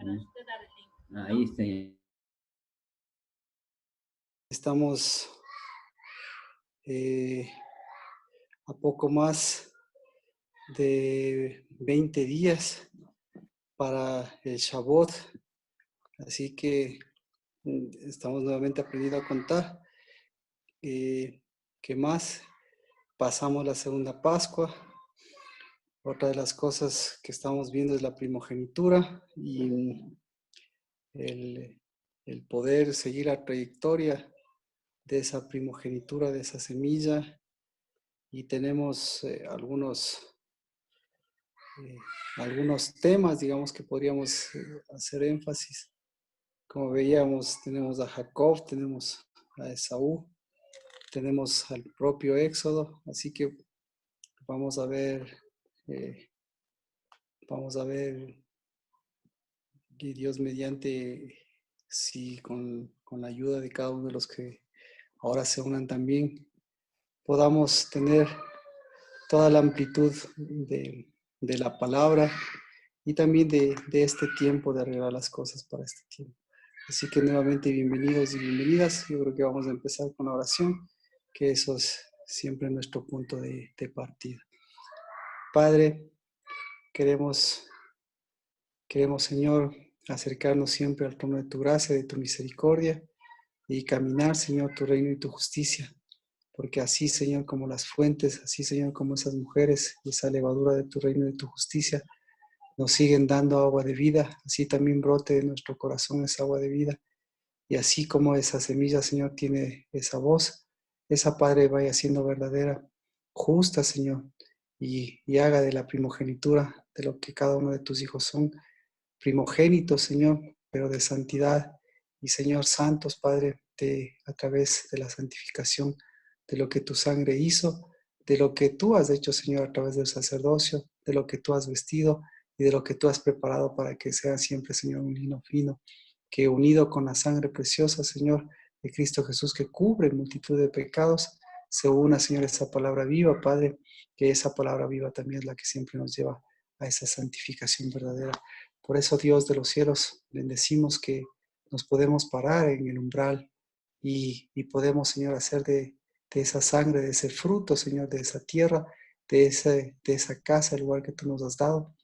Ahí está. Estamos a poco más de 20 días para el Shavuot, así que estamos nuevamente aprendiendo a contar. ¿Qué más? Pasamos la segunda Pascua. Otra de las cosas que estamos viendo es la primogenitura y el poder seguir la trayectoria de esa primogenitura, de esa semilla. Y tenemos algunos temas, digamos, que podríamos hacer énfasis. Como veíamos, tenemos a Jacob, tenemos a Esaú, tenemos al propio Éxodo, así que vamos a ver que Dios mediante, si con la ayuda de cada uno de los que ahora se unan también, podamos tener toda la amplitud de la palabra y también de este tiempo, de arreglar las cosas para este tiempo. Así que nuevamente bienvenidos y bienvenidas. Yo creo que vamos a empezar con la oración, que eso es siempre nuestro punto de partida. Padre, queremos, Señor, acercarnos siempre al trono de tu gracia, de tu misericordia y caminar, Señor, tu reino y tu justicia. Porque así, Señor, como las fuentes, así, Señor, como esas mujeres y esa levadura de tu reino y de tu justicia, nos siguen dando agua de vida, así también brote de nuestro corazón esa agua de vida. Y así como esa semilla, Señor, tiene esa voz, esa, Padre, vaya siendo verdadera, justa, Señor, y haga de la primogenitura, de lo que cada uno de tus hijos son, primogénitos, Señor, pero de santidad. Y, Señor, santos, Padre, a través de la santificación, de lo que tu sangre hizo, de lo que tú has hecho, Señor, a través del sacerdocio, de lo que tú has vestido y de lo que tú has preparado para que sea siempre, Señor, un lino fino, que unido con la sangre preciosa, Señor, de Cristo Jesús, que cubre multitud de pecados, se una, Señor, esa palabra viva, Padre, que esa palabra viva también es la que siempre nos lleva a esa santificación verdadera. Por eso, Dios de los cielos, bendecimos que nos podemos parar en el umbral y podemos, Señor, hacer de esa sangre, de ese fruto, Señor, de esa tierra, de esa casa, el lugar que tú nos has dado,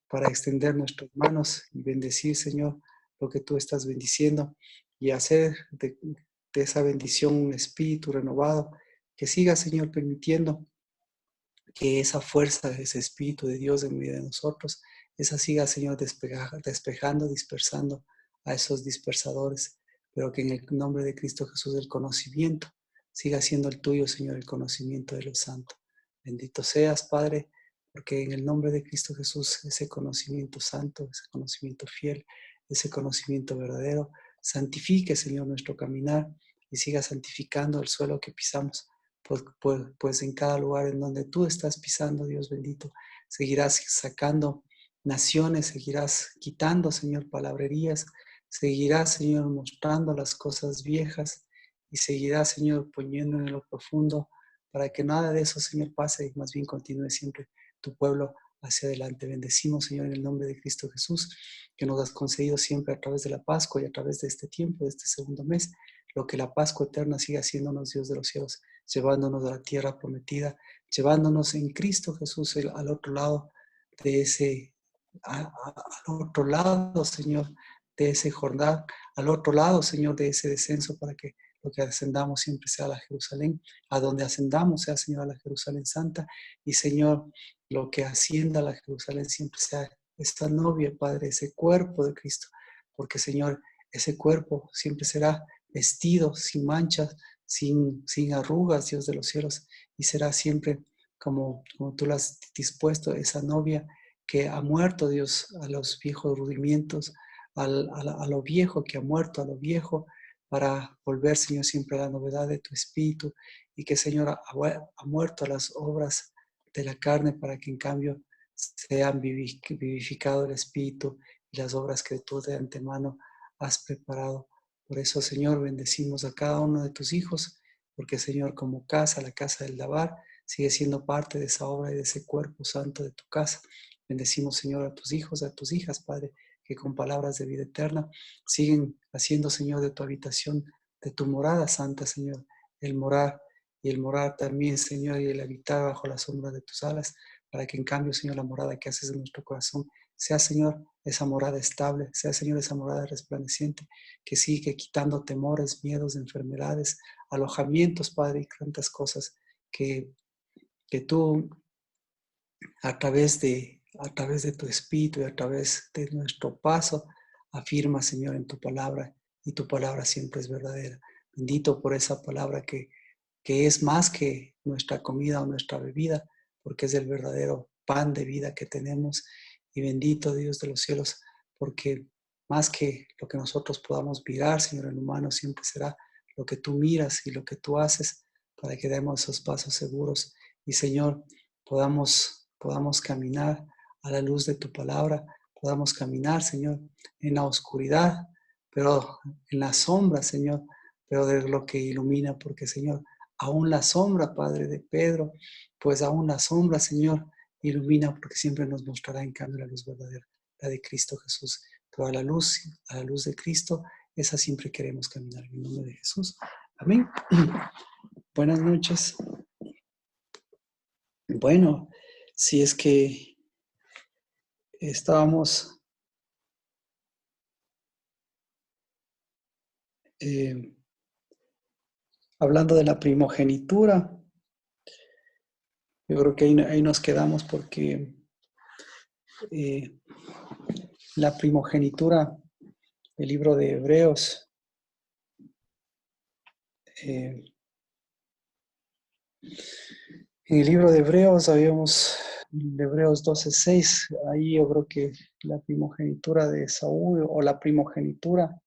para extender nuestras manos y bendecir, Señor, lo que tú estás bendiciendo y hacer de esa bendición un espíritu renovado que siga, Señor, permitiendo que esa fuerza, ese espíritu de Dios en medio de nosotros, esa siga, Señor, despejando, dispersando a esos dispersadores, pero que en el nombre de Cristo Jesús el conocimiento siga siendo el tuyo, Señor, el conocimiento de los santos. Bendito seas, Padre, porque en el nombre de Cristo Jesús ese conocimiento santo, ese conocimiento fiel, ese conocimiento verdadero, santifique, Señor, nuestro caminar y siga santificando el suelo que pisamos. Pues en cada lugar en donde tú estás pisando, Dios bendito, seguirás sacando naciones, seguirás quitando, Señor, palabrerías, seguirás, Señor, mostrando las cosas viejas y seguirás, Señor, poniendo en lo profundo para que nada de eso, Señor, pase y más bien continúe siempre tu pueblo hacia adelante. Bendecimos, Señor, en el nombre de Cristo Jesús, que nos has concedido siempre a través de la Pascua y a través de este tiempo, de este segundo mes, lo que la Pascua eterna siga haciéndonos, Dios de los cielos, llevándonos a la tierra prometida, llevándonos en Cristo Jesús al otro lado de al otro lado, Señor, de ese Jordán, al otro lado, Señor, de ese descenso, para que lo que ascendamos siempre sea a la Jerusalén, a donde ascendamos sea, Señor, a la Jerusalén Santa, y, Señor, lo que ascienda a la Jerusalén siempre sea esta novia, Padre, ese cuerpo de Cristo, porque, Señor, ese cuerpo siempre será vestido sin manchas, sin arrugas, Dios de los cielos, y será siempre como tú lo has dispuesto, esa novia que ha muerto, Dios, a los viejos rudimientos, a lo viejo que ha muerto, a lo viejo, para volver, Señor, siempre a la novedad de tu espíritu, y que, Señor, ha muerto a las obras de la carne, para que en cambio sean vivificado el espíritu y las obras que tú de antemano has preparado. Por eso, Señor, bendecimos a cada uno de tus hijos, porque, Señor, como casa, la casa del lavar, sigue siendo parte de esa obra y de ese cuerpo santo de tu casa. Bendecimos, Señor, a tus hijos, a tus hijas, Padre, que con palabras de vida eterna siguen haciendo, Señor, de tu habitación, de tu morada santa, Señor, el morar y el morar también, Señor, y el habitar bajo la sombra de tus alas, para que en cambio, Señor, la morada que haces en nuestro corazón sea, Señor, esa morada estable, sea, Señor, esa morada resplandeciente, que sigue quitando temores, miedos, enfermedades, alojamientos, Padre, y tantas cosas que tú a través de tu espíritu y a través de nuestro paso, afirma, Señor, en tu palabra, y tu palabra siempre es verdadera. Bendito por esa palabra que es más que nuestra comida o nuestra bebida, porque es el verdadero pan de vida que tenemos. Y bendito Dios de los cielos, porque más que lo que nosotros podamos mirar, Señor, en humano, siempre será lo que tú miras y lo que tú haces para que demos esos pasos seguros. Y Señor, podamos caminar a la luz de tu palabra, podamos caminar, Señor, en la oscuridad, pero en la sombra, Señor, pero de lo que ilumina, porque, Señor, aún la sombra, Padre, de Pedro, pues aún la sombra, Señor, ilumina, porque siempre nos mostrará en cambio la luz verdadera, la de Cristo Jesús. Pero a la luz de Cristo, esa siempre queremos caminar. En el nombre de Jesús. Amén. Buenas noches. Bueno, si es que estábamos hablando de la primogenitura, yo creo que ahí nos quedamos porque la primogenitura del libro de Hebreos, en el libro de Hebreos habíamos, de Hebreos 12:6, ahí yo creo que la primogenitura de Saúl o la primogenitura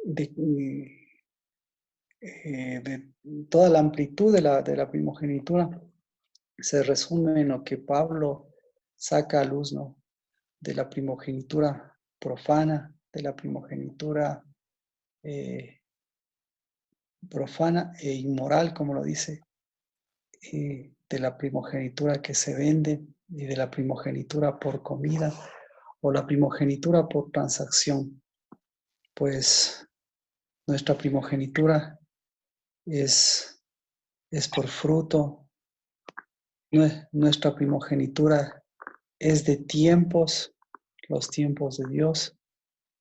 de toda la amplitud de la primogenitura se resume en lo que Pablo saca a luz, ¿no? De la primogenitura profana, de la primogenitura profana e inmoral, como lo dice, de la primogenitura que se vende y de la primogenitura por comida o la primogenitura por transacción. Pues nuestra primogenitura es por fruto, nuestra primogenitura es de tiempos, los tiempos de Dios.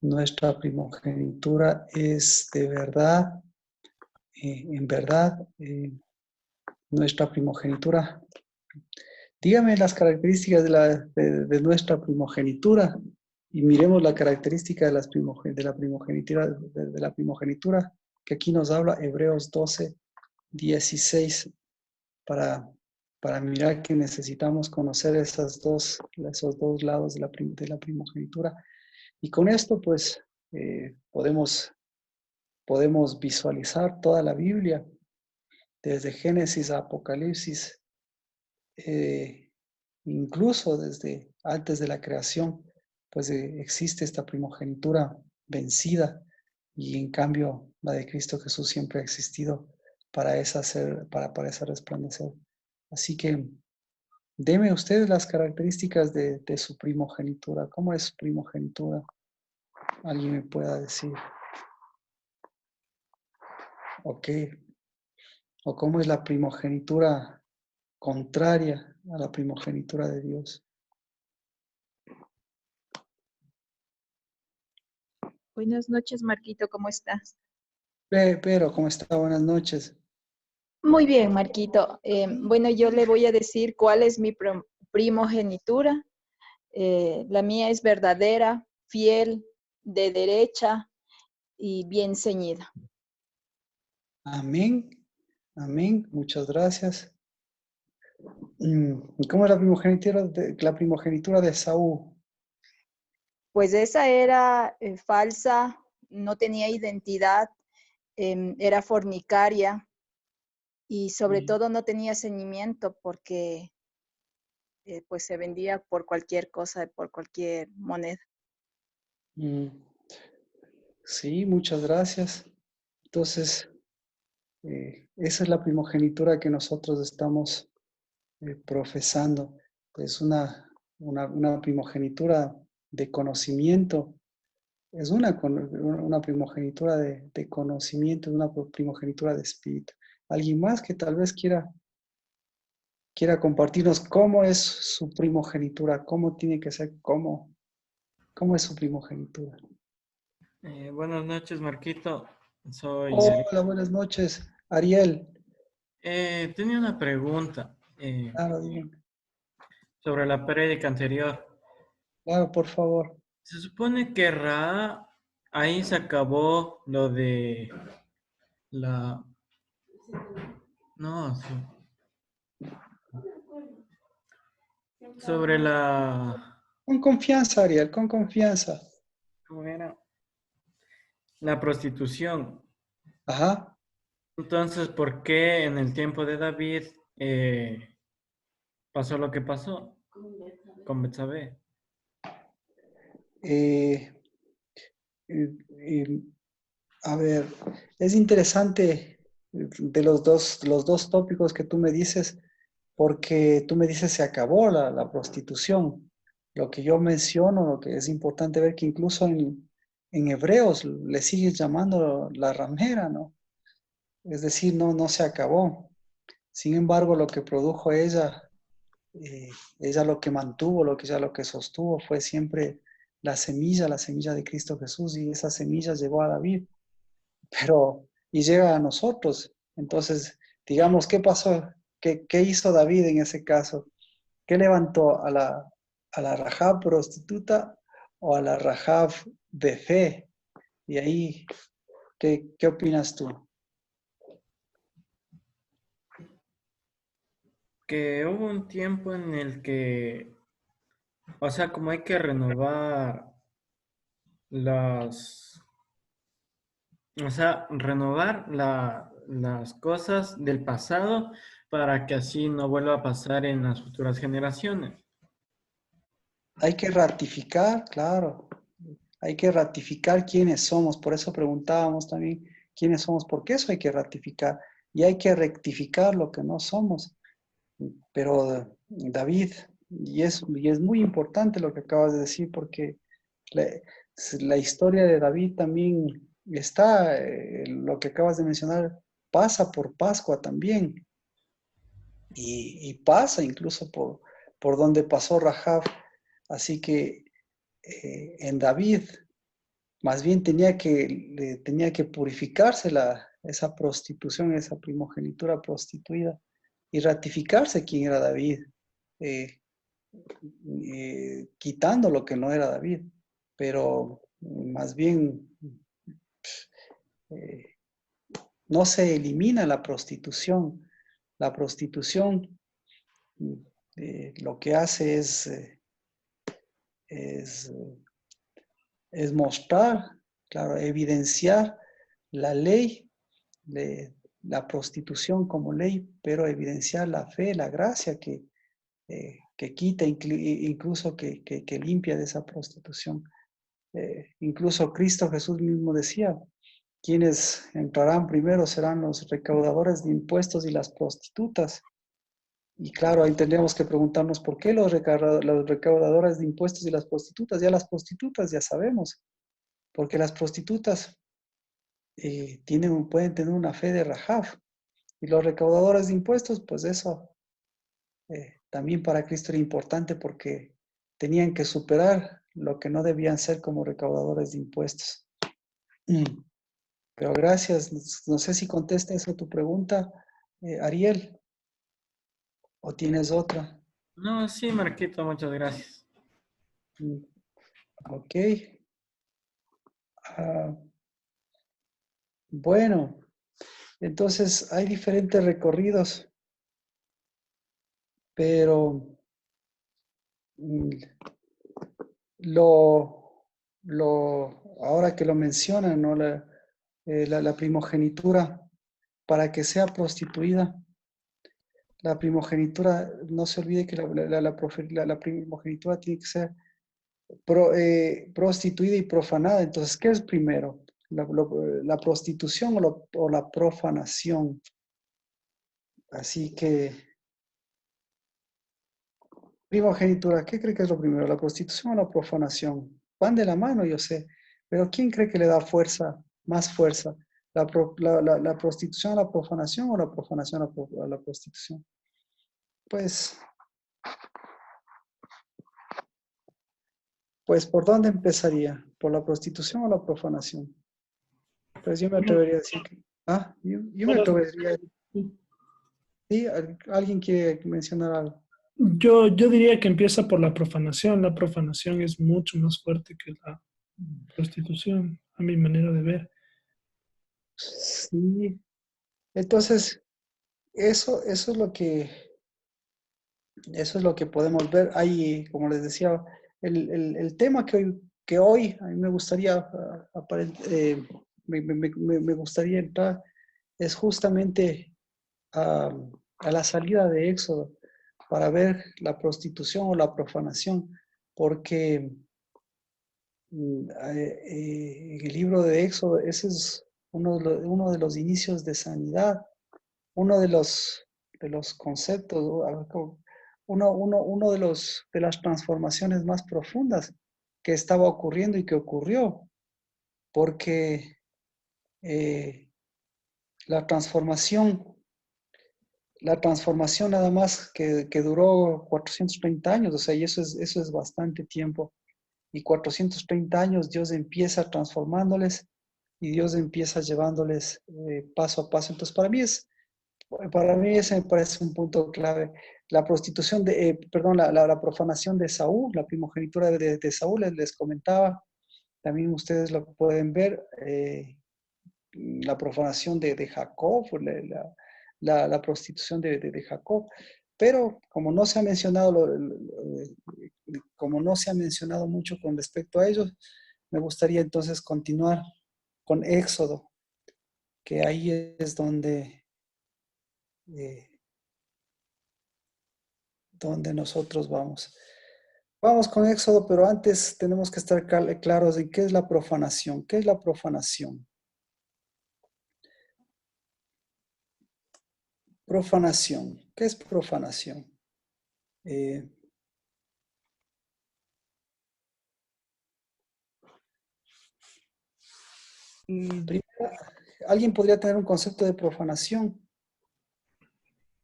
Nuestra primogenitura es de verdad, en verdad, nuestra primogenitura. Dígame las características de nuestra primogenitura y miremos la característica de la primogenitura que aquí nos habla Hebreos 12:16 para mirar que necesitamos conocer esos dos lados de la primogenitura. Y con esto, pues, podemos visualizar toda la Biblia, desde Génesis a Apocalipsis, incluso desde antes de la creación, pues existe esta primogenitura vencida, y en cambio la de Cristo Jesús siempre ha existido para esa resplandecer. Así que deme ustedes las características de su primogenitura. ¿Cómo es su primogenitura? ¿Alguien me pueda decir? Ok. ¿O cómo es la primogenitura contraria a la primogenitura de Dios? Buenas noches, Marquito, ¿cómo estás? Pero, ¿cómo está? Buenas noches. Muy bien, Marquito. Bueno, yo le voy a decir cuál es mi primogenitura. La mía es verdadera, fiel, de derecha y bien ceñida. Amén. Amén. Muchas gracias. ¿Y cómo es la primogenitura de Saúl? Pues esa era falsa, no tenía identidad, era fornicaria y sobre Mm, todo no tenía ceñimiento porque pues se vendía por cualquier cosa, por cualquier moneda. mm, Sí, muchas gracias. Entonces, esa es la primogenitura que nosotros estamos profesando. Es una una primogenitura de conocimiento. Es una primogenitura de conocimiento, una primogenitura de espíritu. Alguien más que tal vez quiera compartirnos cómo es su primogenitura, cómo tiene que ser, cómo es su primogenitura. Buenas noches, Marquito. Soy Ariel. Hola, buenas noches, Ariel. Tenía una pregunta Claro, dime. sobre la prédica anterior. Claro, por favor. Se supone que Ra, ahí se acabó lo de la... No, sobre la... Con confianza, Ariel, con confianza. ¿Cómo era? La prostitución. Ajá. Entonces, ¿por qué en el tiempo de David pasó lo que pasó con Betsabé? Eh, eh, eh, a ver, es interesante de los dos tópicos que tú me dices, porque tú me dices se acabó la prostitución. Lo que yo menciono, lo que es importante ver que incluso en Hebreos le sigues llamando la ramera, ¿no? Es decir, no se acabó. Sin embargo, lo que produjo eh, ella lo que mantuvo, ella lo que sostuvo fue siempre la semilla de Cristo Jesús, y esa semilla llegó a David, y llega a nosotros. Entonces, digamos, ¿qué pasó? ¿Qué hizo David en ese caso? ¿Qué levantó a la Rahab prostituta o a la Rahab de fe? Y ahí, ¿qué opinas tú? Que hubo un tiempo en el que, o sea, como hay que renovar las, o sea, renovar las cosas del pasado para que así no vuelva a pasar en las futuras generaciones. Hay que ratificar, claro, hay que ratificar quiénes somos. Por eso preguntábamos también quiénes somos, porque eso hay que ratificar. Y hay que rectificar lo que no somos. Pero David, y es muy importante lo que acabas de decir, porque la, la historia de David también está, lo que acabas de mencionar, pasa por Pascua también, y pasa incluso por donde pasó Rahab. Así que en David, más bien tenía que purificarse esa prostitución, esa primogenitura prostituida, y ratificarse quién era David, eh, quitando lo que no era David. Pero más bien eh, no se elimina la prostitución. La prostitución lo que hace es, es mostrar, claro, evidenciar la ley de la prostitución como ley, pero evidenciar la fe, la gracia que quita, incluso que limpia de esa prostitución. Incluso Cristo Jesús mismo decía, quienes entrarán primero serán los recaudadores de impuestos y las prostitutas. Y claro, ahí tendríamos que preguntarnos por qué los recaudadores de impuestos y las prostitutas. Ya las prostitutas ya sabemos, porque las prostitutas pueden tener una fe de Rahab. Y los recaudadores de impuestos, pues eso también para Cristo era importante, porque tenían que superar lo que no debían ser como recaudadores de impuestos. Pero gracias. No sé si contesta eso tu pregunta, Ariel, o tienes otra. No, sí, Marquito, muchas gracias. Mm, Ok. Ah, bueno, entonces hay diferentes recorridos, pero mm, lo, ahora que lo mencionan, ¿no? La primogenitura, para que sea prostituida, la primogenitura, no se olvide que la primogenitura tiene que ser prostituida y profanada. Entonces, ¿qué es primero? ¿La prostitución o la profanación? Así que Primogenitura, ¿qué cree que es lo primero? ¿La prostitución o la profanación? Van de la mano, yo sé, pero ¿quién cree que le da fuerza, más fuerza? ¿La prostitución a la profanación o la profanación a la prostitución? Pues, pues, ¿por dónde empezaría? ¿Por la prostitución o la profanación? Pues yo me Bueno, atrevería a decir que, yo me bueno, atrevería, ¿sí? ¿Alguien quiere mencionar algo? yo diría que empieza por la profanación. La profanación es mucho más fuerte que la prostitución, a mi manera de ver. Sí, entonces, eso es lo que podemos ver. Hay, como les decía, el tema que hoy a mí me gustaría, me gustaría entrar es justamente a, a la salida de Éxodo para ver la prostitución o la profanación, porque en el libro de Éxodo ese es uno de los inicios de sanidad, uno de los conceptos, uno de las transformaciones más profundas que estaba ocurriendo y que ocurrió, porque eh, la transformación, la transformación nada más que duró 430 años, o sea, y eso es bastante tiempo. Y 430 años Dios empieza transformándoles y Dios empieza llevándoles paso a paso. Entonces, para mí ese me parece un punto clave. La prostitución perdón, la profanación de Saúl, la primogenitura de Saúl, les comentaba, también ustedes lo pueden ver, la profanación de Jacob, la prostitución de Jacob. Pero como no se ha mencionado, como no se ha mencionado mucho con respecto a ellos, me gustaría entonces continuar con Éxodo, que ahí es eh, donde nosotros vamos. Vamos con Éxodo, pero antes tenemos que estar claros en qué es la profanación. ¿Qué es la profanación? Profanación. ¿Qué es profanación? Eh, Mm, Primero, alguien podría tener un concepto de profanación.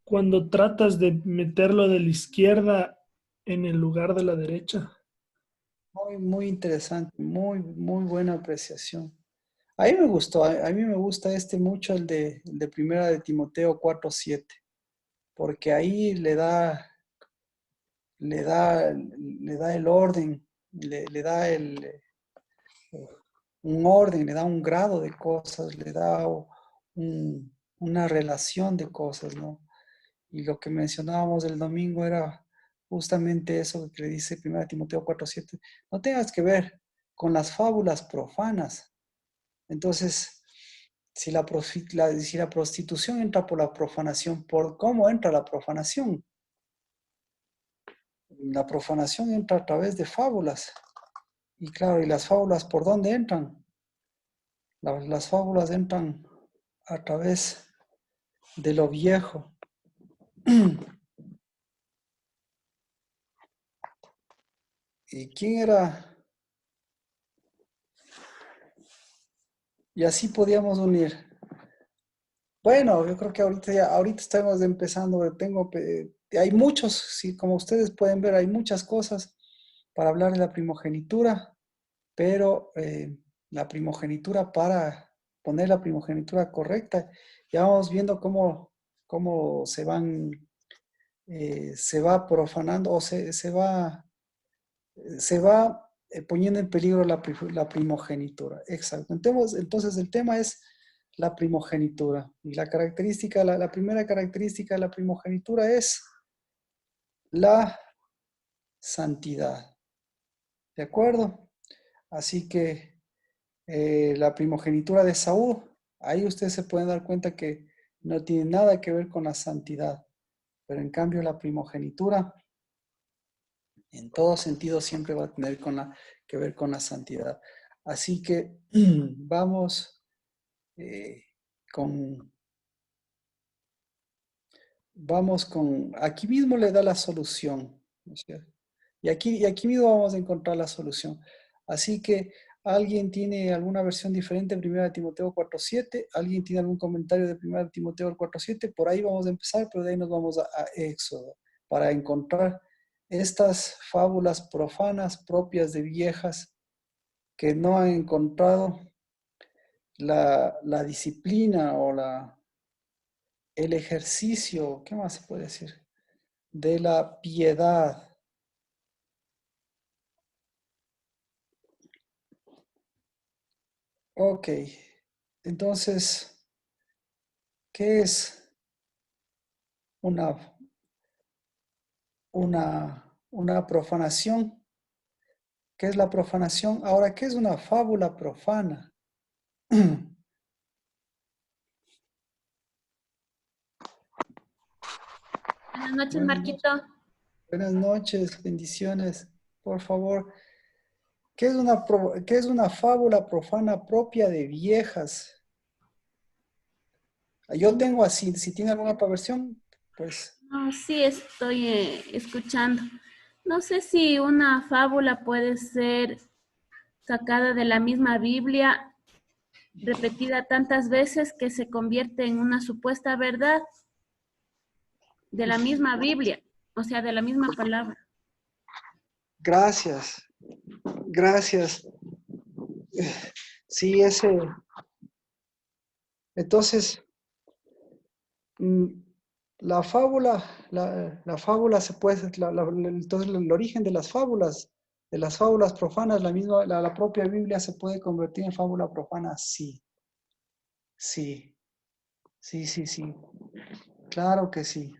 Cuando tratas de meterlo de la izquierda en el lugar de la derecha. Muy, muy interesante, muy, muy buena apreciación. A mí me gustó, a mí me gusta mucho, el de Primera de Timoteo 4:7, porque ahí le da el orden, le da un orden, le da un grado de cosas, le da una relación de cosas, ¿no? Y lo que mencionábamos el domingo era justamente eso que le dice 1 Timoteo 4:7. No tengas que ver con las fábulas profanas. Entonces, si la prostitución entra por la profanación, ¿por cómo entra la profanación? La profanación entra a través de fábulas. Y claro, ¿y las fábulas por dónde entran? Las fábulas entran a través de lo viejo. ¿Y quién era? Y así podíamos unir. Bueno, yo creo que ahorita estamos empezando. Hay muchos, sí, como ustedes pueden ver, hay muchas cosas para hablar de la primogenitura, pero la primogenitura, para poner la primogenitura correcta, ya vamos viendo cómo se va profanando o se va poniendo en peligro la primogenitura. Exacto. Entonces el tema es la primogenitura. Y la primera característica de la primogenitura es la santidad. ¿De acuerdo? Así que la primogenitura de Saúl, ahí ustedes se pueden dar cuenta que no tiene nada que ver con la santidad. Pero en cambio la primogenitura en todo sentido siempre va a tener que ver con la santidad. Así que vamos eh, con, aquí mismo le da la solución. ¿no es cierto? Y aquí mismo vamos a encontrar la solución. Así que, ¿alguien tiene alguna versión diferente de 1 Timoteo 4:7? ¿Alguien tiene algún comentario de 1 Timoteo 4:7? Por ahí vamos a empezar, pero de ahí nos vamos a Éxodo, para encontrar estas fábulas profanas propias de viejas que no han encontrado la disciplina o el ejercicio, ¿qué más se puede decir? De la piedad. Ok, entonces, ¿qué es una profanación? ¿Qué es la profanación? Ahora, ¿qué es una fábula profana? Buenas noches, Buenas noches. Marquito. Buenas noches, bendiciones. Por favor, ¿qué es una fábula profana propia de viejas? Yo tengo así, si tiene alguna otra versión, pues No, sí, estoy escuchando. No sé si una fábula puede ser sacada de la misma Biblia, repetida tantas veces que se convierte en una supuesta verdad de la misma Biblia, o sea, de la misma palabra. gracias, gracias. Sí, entonces, mm, la fábula se puede, entonces el origen de las fábulas profanas, la propia Biblia se puede convertir en fábula profana, sí, sí, sí, sí, sí, claro que sí.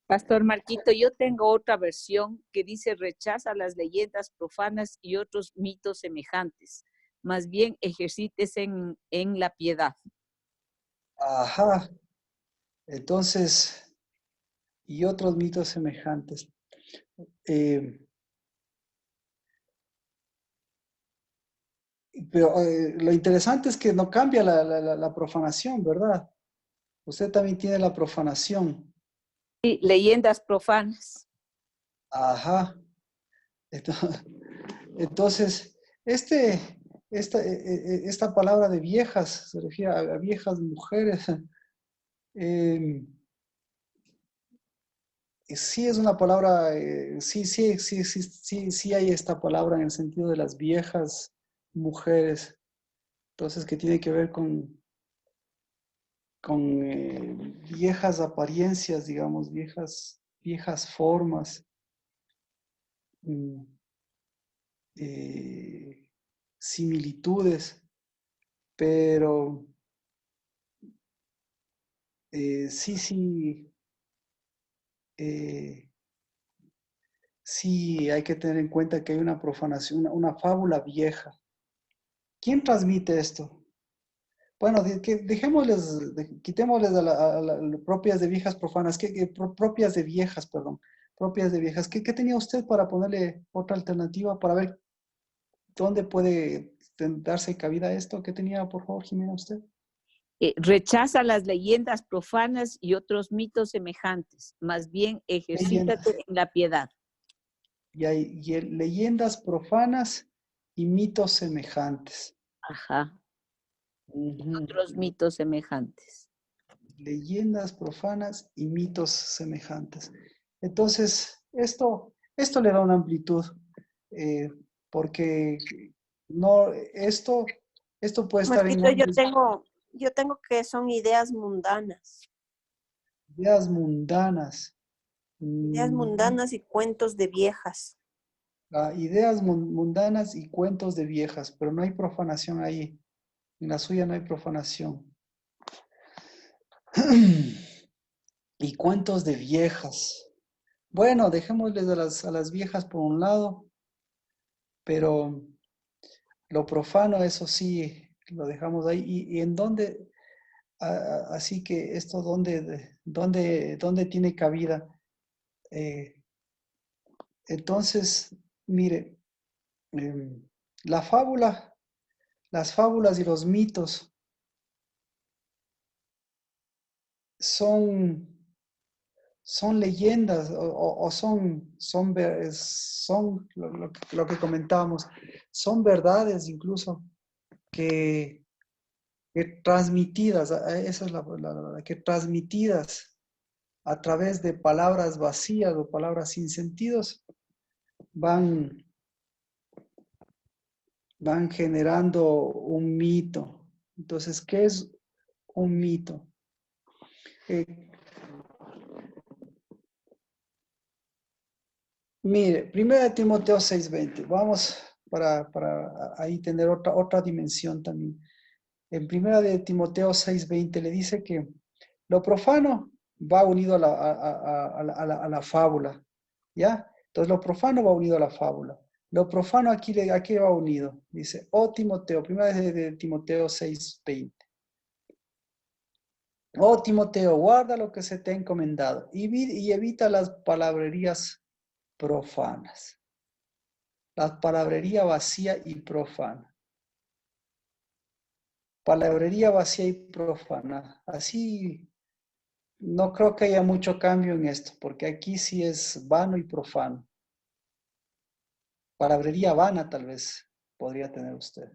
Pastor Marquito, yo tengo otra versión que dice rechaza las leyendas profanas y otros mitos semejantes. Más bien ejercítese en la piedad. Ajá, entonces, y otros mitos semejantes. Pero lo interesante es que no cambia la profanación, ¿verdad? Usted también tiene la profanación. Sí, leyendas profanas. Ajá. Entonces, esta palabra de viejas se refiere a viejas mujeres. Sí es una palabra, sí hay esta palabra en el sentido de las viejas mujeres. Entonces, que tiene que ver con viejas apariencias, digamos, viejas formas, mm, similitudes, pero sí, sí hay que tener en cuenta que hay una profanación, una fábula vieja. ¿Quién transmite esto? Bueno, quitémosles a propias de viejas profanas, propias de viejas, perdón, propias de viejas. ¿Qué tenía usted para ponerle otra alternativa para ver dónde puede darse cabida a esto? ¿Qué tenía, por favor, Jimena, usted? Rechaza las leyendas profanas y otros mitos semejantes. Más bien ejercítate Leyendas. en la piedad. Leyendas profanas y mitos semejantes. Ajá. Ujú. Otros mitos semejantes. Leyendas profanas y mitos semejantes. Entonces, esto le da una amplitud, porque esto puede estar en Marquito, ambos. yo tengo que son ideas mundanas. Ideas mundanas. Ideas mundanas y cuentos de viejas. Ideas mundanas y cuentos de viejas, pero no hay profanación ahí. En la suya no hay profanación. Y cuentos de viejas. Bueno, dejémosles a las viejas por un lado, pero lo profano, eso sí, lo dejamos ahí. ¿Y en dónde? Así que esto, ¿dónde tiene cabida? Entonces, mire, la fábula, las fábulas y los mitos son son leyendas o son lo que comentábamos, son verdades incluso que transmitidas, esa es que transmitidas a través de palabras vacías o palabras sin sentidos, van generando un mito. Entonces, ¿qué es un mito? Mire, 1 Timoteo 6:20. Vamos para ahí tener otra dimensión también. En 1 Timoteo 6:20 le dice que lo profano va unido a la fábula, ¿ya? Entonces lo profano va unido a la fábula. Lo profano aquí va unido. Dice, oh Timoteo, 1 Timoteo 6:20. Oh Timoteo, guarda lo que se te ha encomendado y evita las palabrerías profanas. La palabrería vacía y profana. Palabrería vacía y profana. Así no creo que haya mucho cambio en esto, porque aquí sí es vano y profano. Palabrería vana tal vez podría tener usted.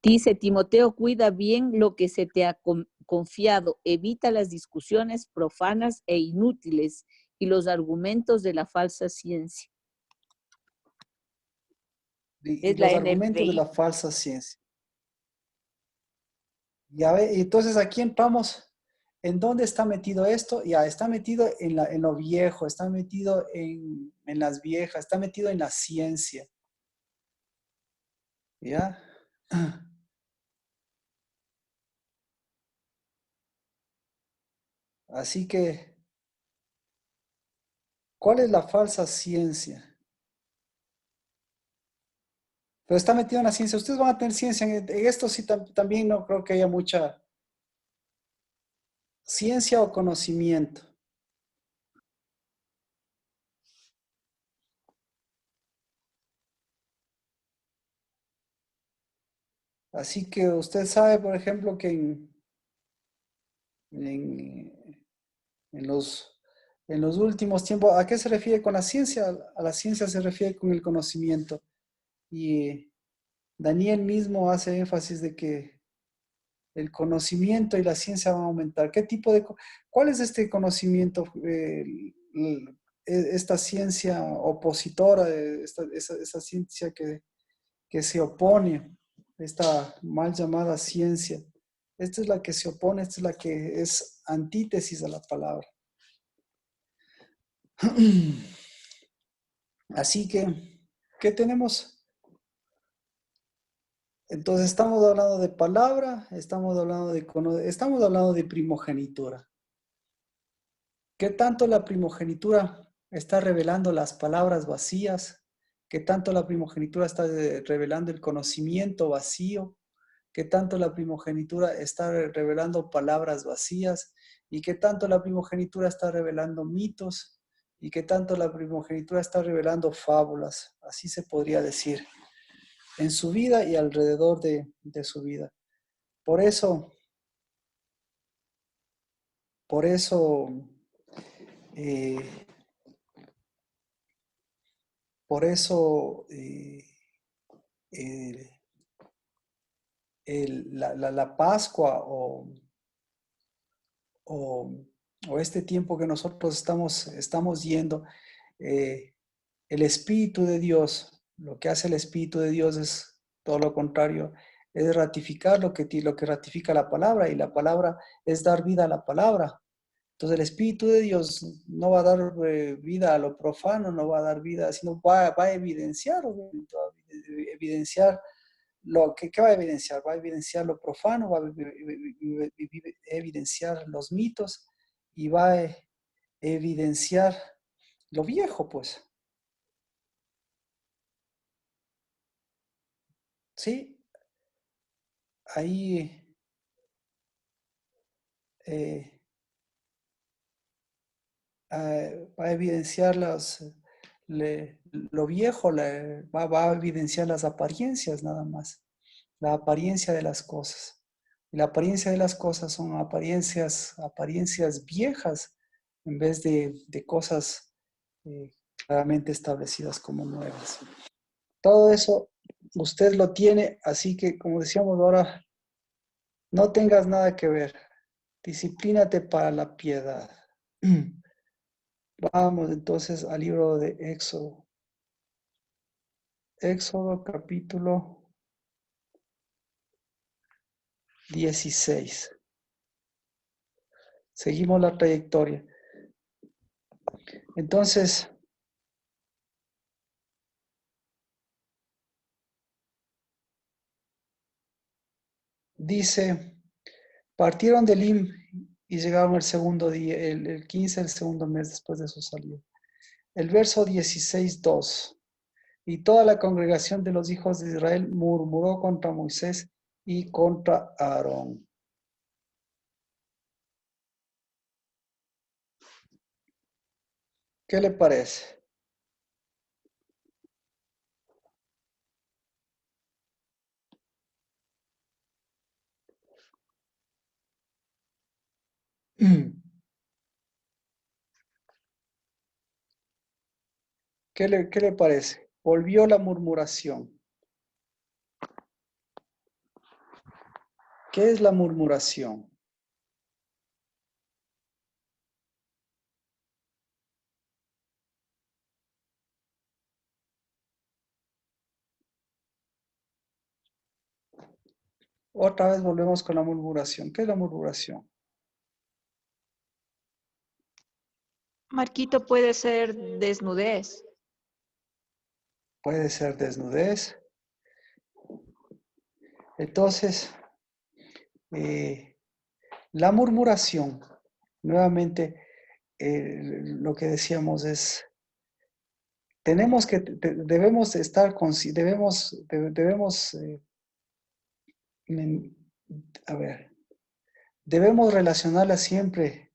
Dice Timoteo, cuida bien lo que se te ha confiado, evita las discusiones profanas e inútiles y los argumentos de la falsa ciencia. Y los argumentos de la falsa ciencia. Ya ve, entonces aquí entramos, ¿en dónde está metido esto? Ya, está metido en lo viejo, está metido en las viejas, está metido en la ciencia. ¿Ya? Así que, ¿cuál es la falsa ciencia? Pero está metido en la ciencia. Ustedes van a tener ciencia. En esto sí también no creo que haya mucha ciencia o conocimiento. Así que usted sabe, por ejemplo, que en los últimos tiempos, ¿a qué se refiere con la ciencia? A la ciencia se refiere con el conocimiento. Y Daniel mismo hace énfasis de que el conocimiento y la ciencia van a aumentar. ¿Cuál es este conocimiento, esta ciencia opositora, esa ciencia que se opone, esta mal llamada ciencia? Esta es la que se opone, esta es la que es antítesis a la palabra. Así que, ¿qué tenemos? Entonces estamos hablando de palabra, estamos hablando de primogenitura. ¿Qué tanto la primogenitura está revelando las palabras vacías? ¿Qué tanto la primogenitura está revelando el conocimiento vacío? ¿Qué tanto la primogenitura está revelando palabras vacías? ¿Y qué tanto la primogenitura está revelando mitos? ¿Y qué tanto la primogenitura está revelando fábulas? Así se podría decir, en su vida y alrededor de su vida. Por eso, la Pascua o este tiempo que nosotros estamos yendo, el Espíritu de Dios, lo que hace el Espíritu de Dios es todo lo contrario, es ratificar lo que ratifica la palabra, y la palabra es dar vida a la palabra. Entonces el Espíritu de Dios no va a dar vida a lo profano, no va a dar vida, sino va a evidenciar, obviamente, va a evidenciar ¿qué va a evidenciar? Va a evidenciar lo profano, va a evidenciar los mitos y va a evidenciar lo viejo, pues. ¿Sí? Ahí va a evidenciar lo viejo, va a evidenciar las apariencias nada más, la apariencia de las cosas. Y la apariencia de las cosas son apariencias viejas, en vez de cosas claramente establecidas como nuevas. Todo eso usted lo tiene, así que como decíamos ahora, no tengas nada que ver. Disciplínate para la piedad. Vamos entonces al libro de Éxodo. Éxodo capítulo 16. Seguimos la trayectoria. Entonces, dice, partieron de Elim y llegaron el segundo día, el 15 del segundo mes después de su salida. El verso 16, 2. Y toda la congregación de los hijos de Israel murmuró contra Moisés y contra Aarón. ¿Qué le parece? ¿Qué le parece? Volvió la murmuración. ¿Qué es la murmuración? Otra vez volvemos con la murmuración. ¿Qué es la murmuración? Marquito, puede ser desnudez. Puede ser desnudez. Entonces, la murmuración, nuevamente, lo que decíamos es, debemos estar, a ver, debemos relacionarla siempre,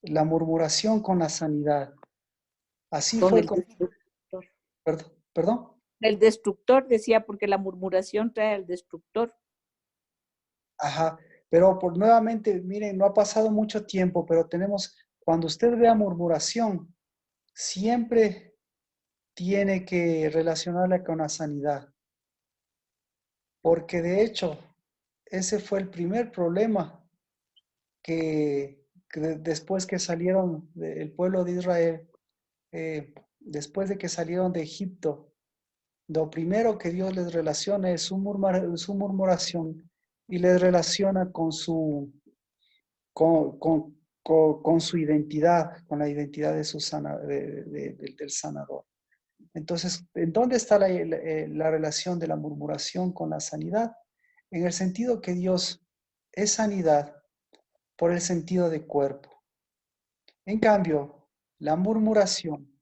la murmuración con la sanidad. Así Con fue el con, destructor. perdón. El destructor decía, porque la murmuración trae al destructor. Ajá, pero nuevamente, miren, no ha pasado mucho tiempo, pero cuando usted vea murmuración, siempre tiene que relacionarla con la sanidad, porque de hecho, ese fue el primer problema que después que salieron el pueblo de Israel, después de que salieron de Egipto, lo primero que Dios les relaciona es su murmuración y les relaciona con su identidad, con la identidad de del sanador. Entonces, ¿en dónde está la relación de la murmuración con la sanidad? En el sentido que Dios es sanidad por el sentido de cuerpo. En cambio, la murmuración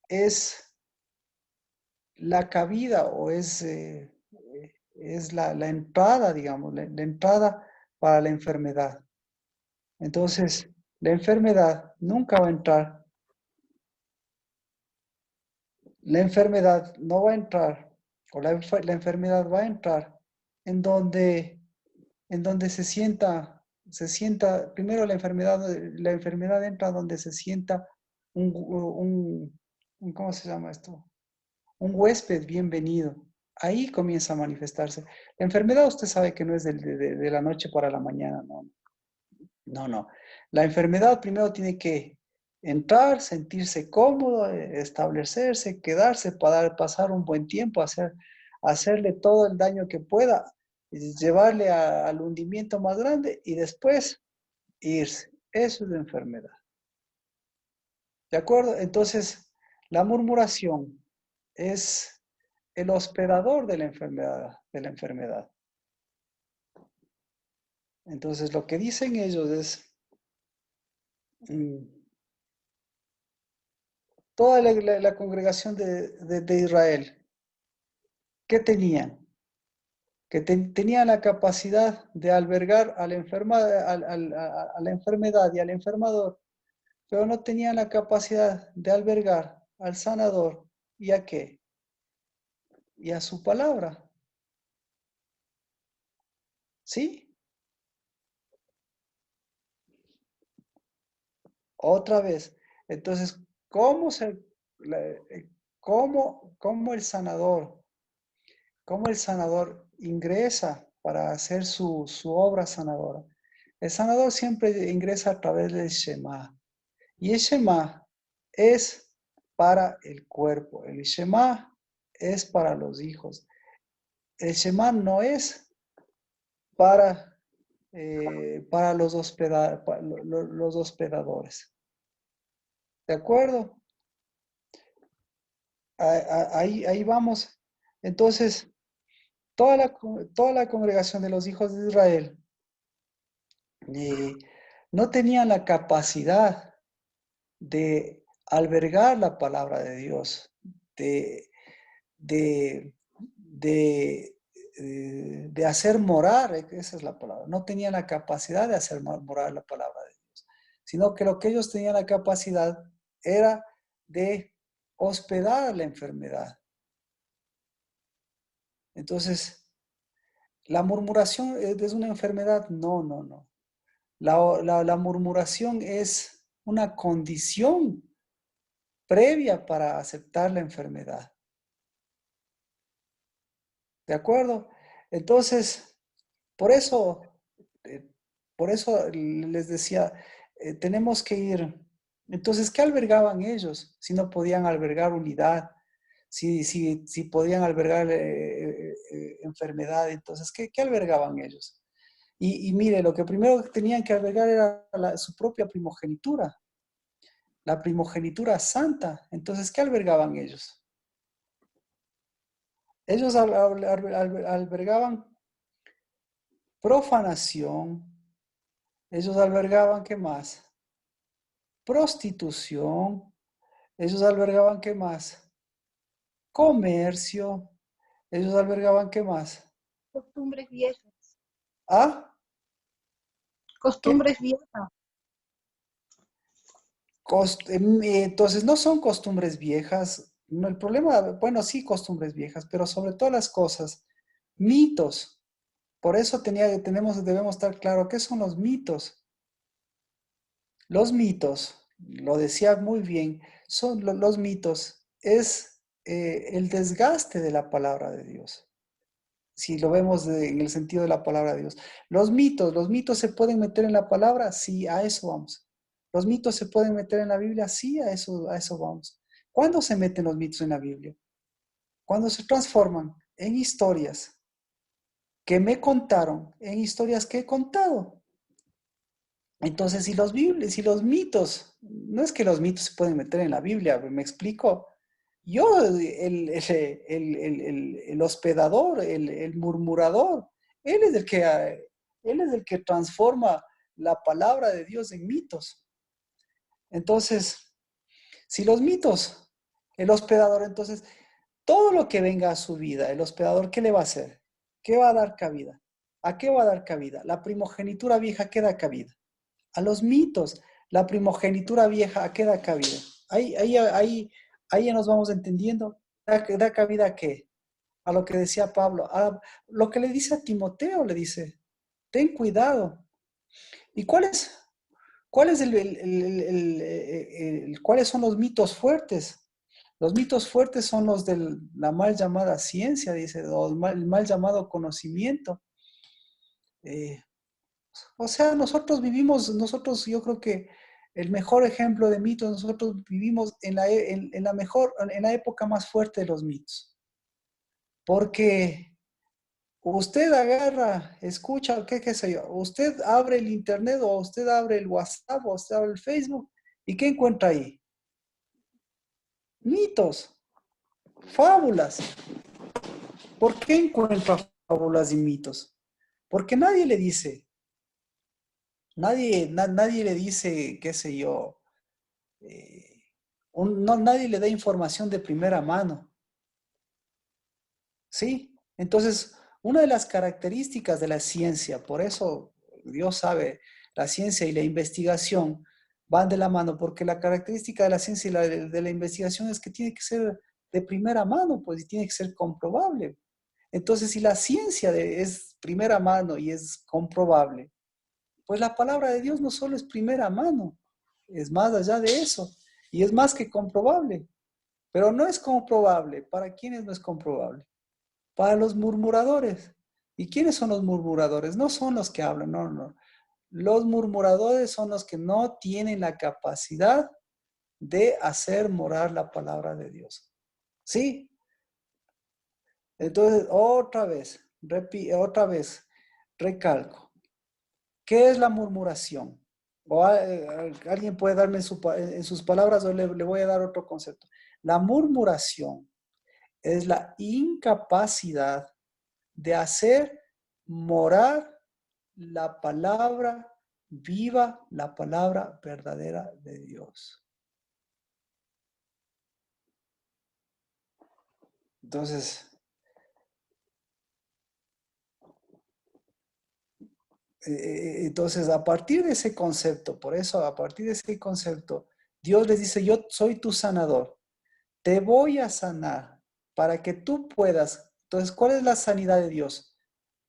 es la cabida o es la entrada, digamos, la entrada para la enfermedad. Entonces, la enfermedad nunca va a entrar. La enfermedad no va a entrar, o la enfermedad va a entrar en donde se sienta, primero la enfermedad entra donde se sienta ¿cómo se llama esto? Un huésped bienvenido. Ahí comienza a manifestarse. La enfermedad usted sabe que no es de la noche para la mañana, no. No. La enfermedad primero tiene que entrar, sentirse cómodo, establecerse, quedarse para pasar un buen tiempo, hacerle todo el daño que pueda, y llevarle al hundimiento más grande y después irse. Eso es la enfermedad. ¿De acuerdo? Entonces, la murmuración es el hospedador de la enfermedad. Entonces, lo que dicen ellos es, toda la congregación de Israel, ¿qué tenían? Que tenían la capacidad de albergar a la enfermedad y al enfermador, pero no tenían la capacidad de albergar al sanador. ¿Y a qué? Y a su palabra. ¿Sí? Otra vez. Entonces, ¿cómo cómo el sanador, ingresa para hacer su obra sanadora? El sanador siempre ingresa a través del Shema. Y el Shema es para el cuerpo. El Shema es para los hijos. El Shema no es para los hospedadores. ¿De acuerdo? Ahí vamos. Entonces, toda la congregación de los hijos de Israel no tenían la capacidad de albergar la palabra de Dios, de, de, de hacer morar, esa es la palabra. No tenían la capacidad de hacer morar la palabra de Dios, sino que lo que ellos tenían la capacidad era de hospedar la enfermedad. Entonces, ¿la murmuración es una enfermedad? No, no, no. La murmuración es una condición previa para aceptar la enfermedad. ¿De acuerdo? Entonces, por eso les decía, tenemos que ir. Entonces, ¿qué albergaban ellos? Si no podían albergar unidad, si podían albergar enfermedad, entonces, ¿qué albergaban ellos? Y mire, lo que primero tenían que albergar era su propia primogenitura, la primogenitura santa. Entonces, ¿qué albergaban ellos? Ellos albergaban profanación, ellos albergaban, ¿qué más? Prostitución, ellos albergaban, ¿qué más? Comercio, ellos albergaban, ¿qué más? Costumbres viejas. ¿Ah? Costumbres viejas. Entonces, no son costumbres viejas. No, el problema, bueno, sí, costumbres viejas, pero sobre todas las cosas, mitos. Por eso debemos estar claro qué son los mitos. Los mitos, lo decía muy bien, son los mitos, es el desgaste de la palabra de Dios. Si lo vemos en el sentido de la palabra de Dios. Los mitos se pueden meter en la palabra, sí, a eso vamos. Los mitos se pueden meter en la Biblia, sí, a eso vamos. ¿Cuándo se meten los mitos en la Biblia? Cuando se transforman en historias que me contaron, en historias que he contado. Entonces, si los mitos, no es que los mitos se pueden meter en la Biblia, me explico. Yo, el hospedador, el murmurador, él es el que transforma la palabra de Dios en mitos. Entonces, si los mitos, el hospedador, entonces, todo lo que venga a su vida, el hospedador, ¿qué le va a hacer? ¿Qué va a dar cabida? ¿A qué va a dar cabida? La primogenitura vieja, ¿qué da cabida? A los mitos, la primogenitura vieja, ¿a qué da cabida? Ahí ya nos vamos entendiendo. ¿Da cabida a qué? A lo que decía Pablo, a lo que le dice a Timoteo, le dice, ten cuidado. ¿Y cuáles son los mitos fuertes? Los mitos fuertes son los de la mal llamada ciencia, dice, o el mal llamado conocimiento. O sea, yo creo que el mejor ejemplo de mitos, nosotros vivimos en la época más fuerte de los mitos. Porque usted agarra, escucha, qué sé yo, usted abre el internet o usted abre el WhatsApp o usted abre el Facebook y ¿qué encuentra ahí? Mitos, fábulas. ¿Por qué encuentra fábulas y mitos? Porque nadie le dice, nadie le dice, qué sé yo, nadie le da información de primera mano. ¿Sí? Entonces, una de las características de la ciencia, por eso Dios sabe, la ciencia y la investigación van de la mano, porque la característica de la ciencia y de la investigación es que tiene que ser de primera mano, pues, y tiene que ser comprobable. Entonces, si la ciencia es primera mano y es comprobable, pues la palabra de Dios no solo es primera mano, es más allá de eso y es más que comprobable. Pero no es comprobable. ¿Para quiénes no es comprobable? Para los murmuradores. ¿Y quiénes son los murmuradores? No son los que hablan, no, no. Los murmuradores son los que no tienen la capacidad de hacer morar la palabra de Dios. ¿Sí? Entonces, otra vez, recalco. ¿Qué es la murmuración? O alguien puede darme en sus palabras o le voy a dar otro concepto. La murmuración es la incapacidad de hacer morar la palabra viva, la palabra verdadera de Dios. Entonces, a partir de ese concepto, por eso, a partir de ese concepto, Dios les dice, yo soy tu sanador, te voy a sanar para que tú puedas. Entonces, ¿cuál es la sanidad de Dios?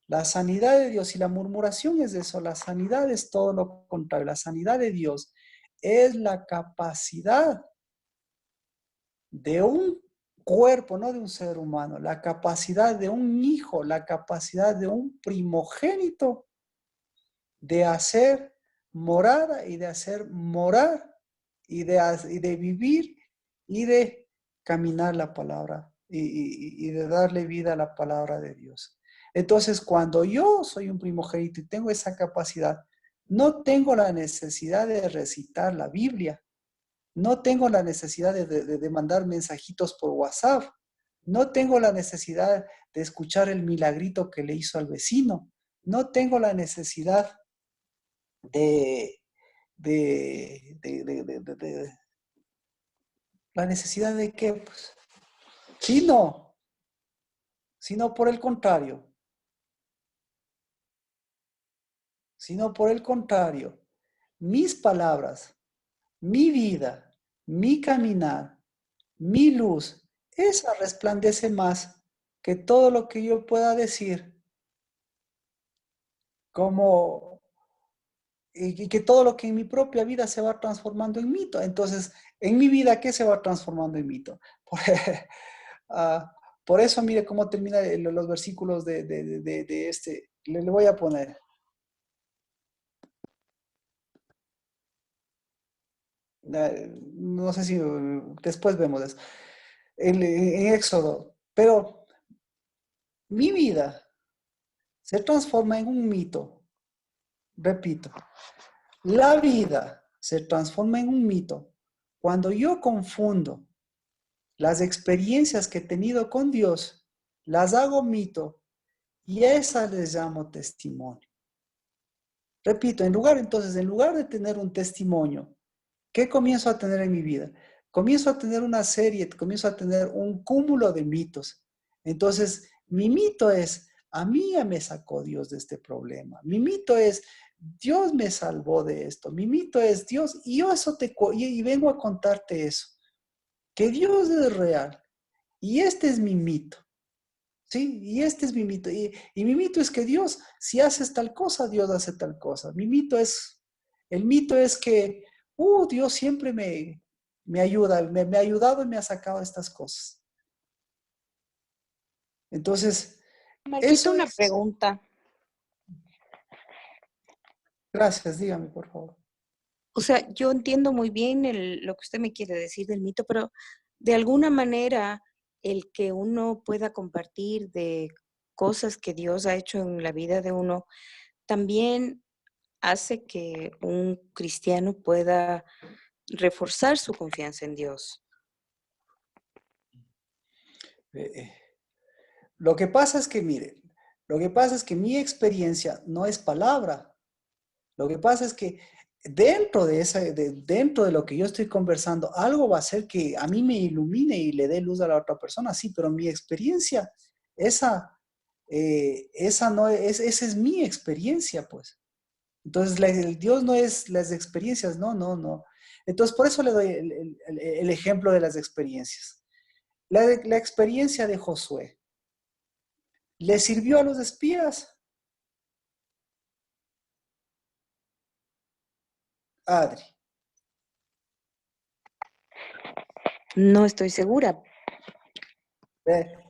La sanidad de Dios y la murmuración es eso, la sanidad es todo lo contrario, la sanidad de Dios es la capacidad de un cuerpo, no de un ser humano, la capacidad de un hijo, la capacidad de un primogénito de hacer morada y de hacer morar y de vivir y de caminar la palabra y de darle vida a la palabra de Dios. Entonces, cuando yo soy un primogénito y tengo esa capacidad, no tengo la necesidad de recitar la Biblia, no tengo la necesidad de mandar mensajitos por WhatsApp, no tengo la necesidad de escuchar el milagrito que le hizo al vecino, no tengo la necesidad de, la necesidad de qué, pues, sino por el contrario, mis palabras, mi vida, mi caminar, mi luz, esa resplandece más que todo lo que yo pueda decir, como y que todo lo que en mi propia vida se va transformando en mito. Entonces, en mi vida, ¿qué se va transformando en mito? Por eso, mire cómo termina los versículos de este. Le voy a poner. No sé si después vemos eso. En Éxodo. Pero mi vida se transforma en un mito. Repito, la vida se transforma en un mito cuando yo confundo las experiencias que he tenido con Dios, las hago mito y a esas les llamo testimonio. Repito, en lugar de tener un testimonio, ¿qué comienzo a tener en mi vida? Comienzo a tener comienzo a tener un cúmulo de mitos. Entonces, mi mito es, a mí ya me sacó Dios de este problema. Mi mito es, Dios me salvó de esto. Mi mito es, Dios, y yo y vengo a contarte eso, que Dios es real. Y este es mi mito. Sí, y este es mi mito. Y mi mito es que Dios, si haces tal cosa, Dios hace tal cosa. El mito es que, Dios siempre me ayuda, me ha ayudado y me ha sacado estas cosas. Entonces, Marquito, eso una es. pregunta. Gracias, dígame, por favor. O sea, yo entiendo muy bien lo que usted me quiere decir del mito, pero de alguna manera el que uno pueda compartir de cosas que Dios ha hecho en la vida de uno también hace que un cristiano pueda reforzar su confianza en Dios. Lo que pasa es que, mire, lo que pasa es que mi experiencia no es palabra. Lo que pasa es que dentro de lo que yo estoy conversando, algo va a hacer que a mí me ilumine y le dé luz a la otra persona, sí, pero mi experiencia, esa no es, esa es mi experiencia, pues. Entonces, el Dios no es las experiencias, no, no, no. Entonces, por eso le doy el ejemplo de las experiencias. La experiencia de Josué, ¿le sirvió a los espías? Adri. No estoy segura.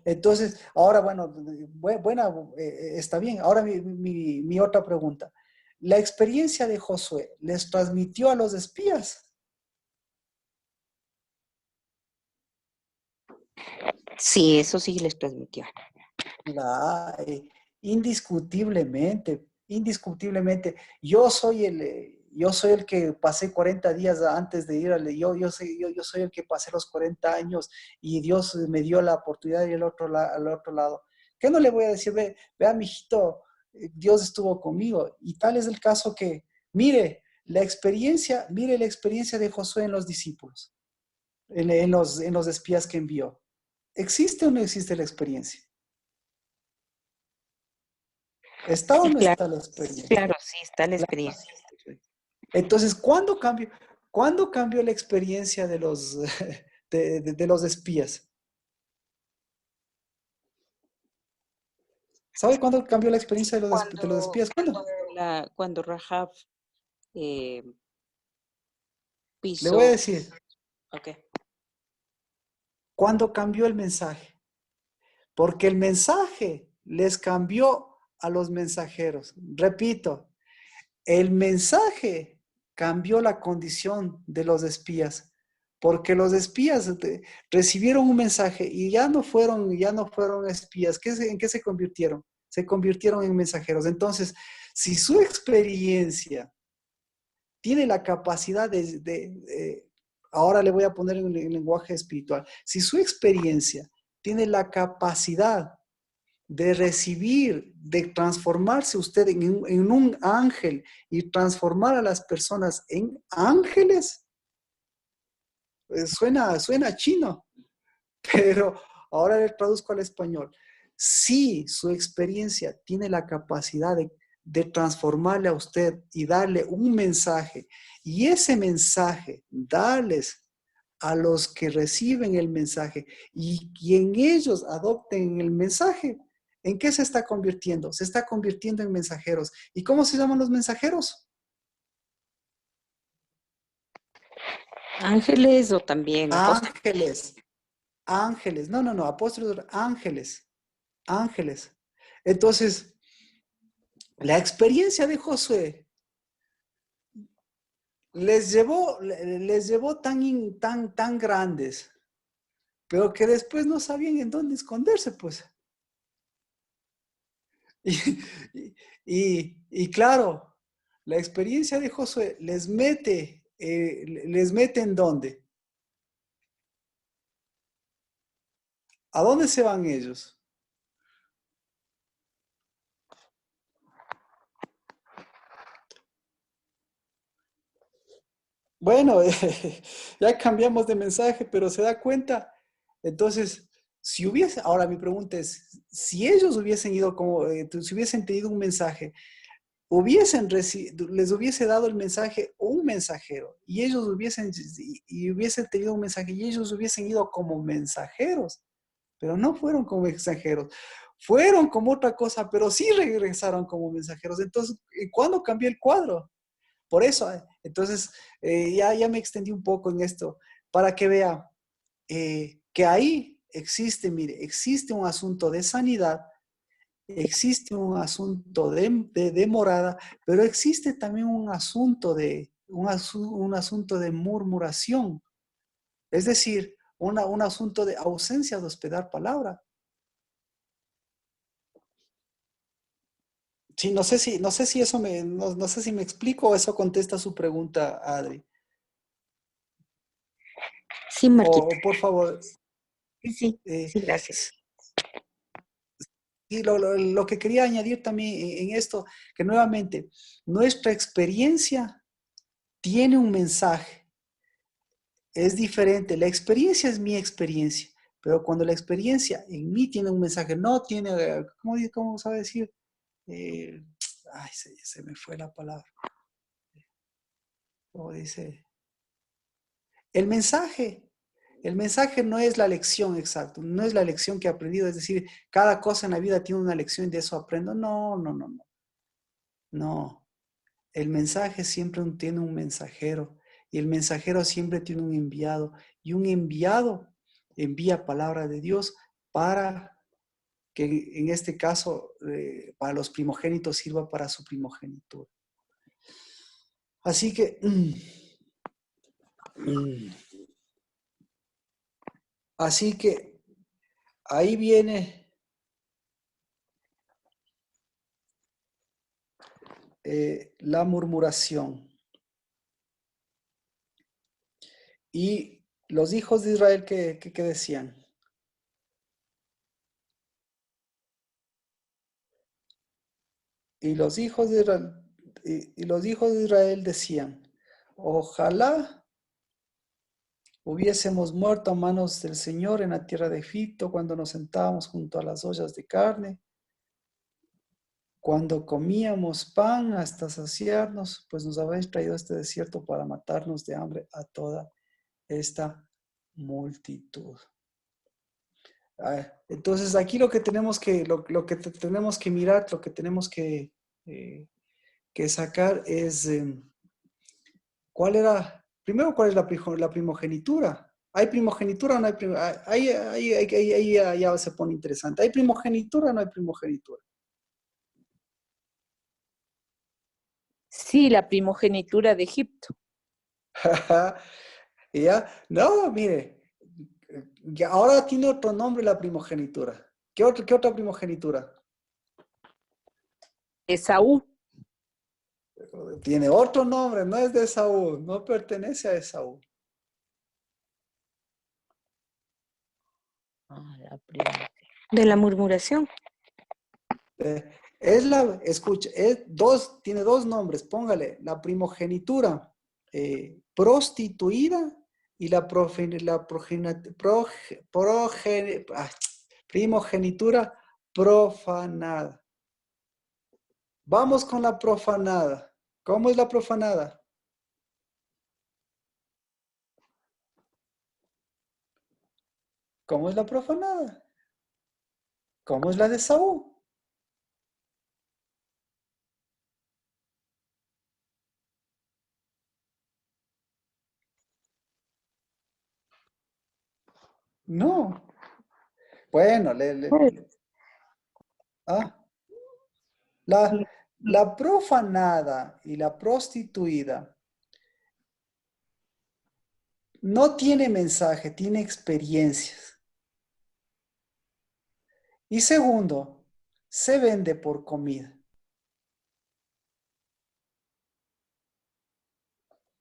Entonces, ahora, bueno, buena, está bien. Ahora mi otra pregunta. ¿La experiencia de Josué les transmitió a los espías? Sí, eso sí les transmitió. Indiscutiblemente, indiscutiblemente. Yo soy el que pasé 40 días antes de ir yo soy el que pasé los 40 años y Dios me dio la oportunidad de ir al otro lado. ¿Qué no le voy a decir? Vea, mijito, Dios estuvo conmigo. Y tal es el caso que, mire la experiencia de Josué en los discípulos, en los espías que envió. ¿Existe o no existe la experiencia? ¿Está o Sí, no claro, está la experiencia? claro, sí, está la Claro. experiencia. Entonces, ¿cuándo cambió la experiencia de los, de los espías? ¿Sabe cuándo cambió la experiencia de los espías? ¿Cuándo? Cuando Rahab eh, Le voy a pisó. decir, Ok. ¿cuándo cambió el mensaje? Porque el mensaje les cambió a los mensajeros. Repito, el mensaje cambió la condición de los espías, porque los espías recibieron un mensaje y ya no fueron espías. ¿En qué se convirtieron? Se convirtieron en mensajeros. Entonces, si su experiencia tiene la capacidad ahora le voy a poner en lenguaje espiritual, si su experiencia tiene la capacidad de recibir, de transformarse usted en un ángel y transformar a las personas en ángeles, suena chino, pero ahora le traduzco al español. Si su experiencia tiene la capacidad de transformarle a usted y darle un mensaje, y ese mensaje darles a los que reciben el mensaje y en ellos adopten el mensaje, ¿en qué se está convirtiendo? Se está convirtiendo en mensajeros. ¿Y cómo se llaman los mensajeros? Ángeles o también apóstoles. Ángeles. Ángeles. No, apóstoles, ángeles. Ángeles. Entonces, la experiencia de Josué les llevó tan grandes, pero que después no sabían en dónde esconderse, pues. Y claro, la experiencia de Josué les mete ¿en dónde? ¿A dónde se van ellos? Bueno, ya cambiamos de mensaje, pero se da cuenta. Entonces, ahora mi pregunta es, si ellos hubiesen ido si hubiesen tenido un mensaje, les hubiese dado el mensaje un mensajero y ellos hubiesen tenido un mensaje y ellos hubiesen ido como mensajeros, pero no fueron como mensajeros, fueron como otra cosa, pero sí regresaron como mensajeros. Entonces, ¿cuándo cambió el cuadro? Por eso, entonces, ya me extendí un poco en esto, para que vea que ahí mire, existe un asunto de sanidad, existe un asunto de morada, pero existe también un asunto de murmuración, es decir, un asunto de ausencia de hospedar palabra. Sí, no sé si eso no sé si me explico o eso contesta su pregunta, Adri. Sí, O Marquita. por favor, Sí, eh, sí, gracias. y lo que quería añadir también en esto, que nuevamente, nuestra experiencia tiene un mensaje, es diferente. La experiencia es mi experiencia, pero cuando la experiencia en mí tiene un mensaje, no tiene, ¿cómo sabe decir? Eh, Ay, se me fue la palabra. ¿Cómo dice? El mensaje. El mensaje no es la lección exacta, no es la lección que he aprendido, es decir, cada cosa en la vida tiene una lección y de eso aprendo. No, no, no, no. No. El mensaje siempre tiene un mensajero Y el mensajero siempre tiene un enviado. Y un enviado envía palabra de Dios para que en este caso para los primogénitos sirva para su primogenitura. Así que ahí viene la murmuración. Y los hijos de Israel, ¿qué decían? Y los hijos de Israel decían, ojalá hubiésemos muerto a manos del Señor en la tierra de Egipto cuando nos sentábamos junto a las ollas de carne, cuando comíamos pan hasta saciarnos, pues nos habéis traído a este desierto para matarnos de hambre a toda esta multitud. Entonces aquí lo que tenemos que mirar, lo que tenemos que sacar es cuál es la primogenitura. ¿Hay primogenitura o no hay primogenitura? Ahí ya se pone interesante. ¿Hay primogenitura o no hay primogenitura? Sí, la primogenitura de Egipto. ¿Ya? No, mire, ahora tiene otro nombre la primogenitura. ¿Qué otra primogenitura? Esaú. Tiene otro nombre, no es de Esaú, no pertenece a Esaú. De la murmuración. Escucha, tiene dos nombres, póngale, la primogenitura prostituida y la primogenitura profanada. Vamos con la profanada. ¿Cómo es la profanada? ¿Cómo es la profanada? ¿Cómo es la de Esaú? No. Bueno, la profanada y la prostituida no tiene mensaje, tiene experiencias. Y segundo, se vende por comida.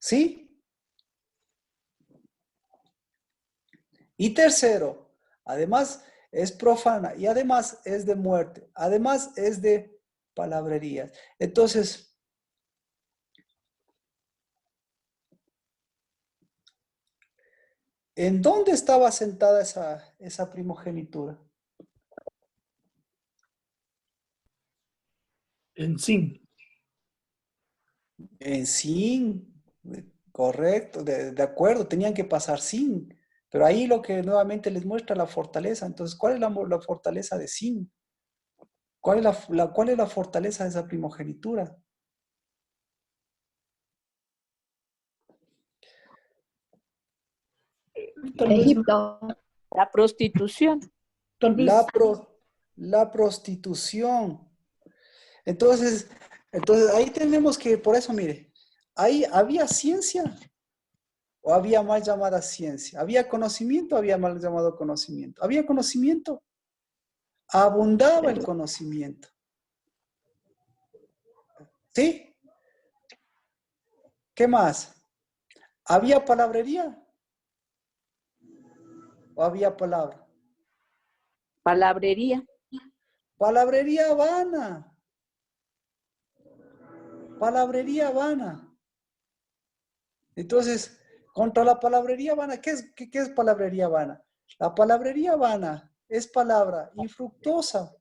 ¿Sí? Y tercero, además es profana y además es de muerte, además es de palabrerías. Entonces, ¿en dónde estaba sentada esa primogenitura? En Sin. En Sin, correcto, de acuerdo, tenían que pasar Sin. Pero ahí lo que nuevamente les muestra la fortaleza. Entonces, ¿cuál es la fortaleza de Sin? ¿Cuál es la fortaleza de esa primogenitura? Tal vez, Egipto. La prostitución. tal vez La prostitución. Entonces, ahí tenemos que, por eso, mire, ahí había ciencia o había mal llamada ciencia. Había conocimiento o había mal llamado conocimiento. Había conocimiento. Abundaba el conocimiento. ¿Sí? ¿Qué más? ¿Había palabrería? ¿O había palabra? Palabrería. Palabrería vana. Palabrería vana. Entonces, contra la palabrería vana, ¿qué es palabrería vana? La palabrería vana es palabra infructuosa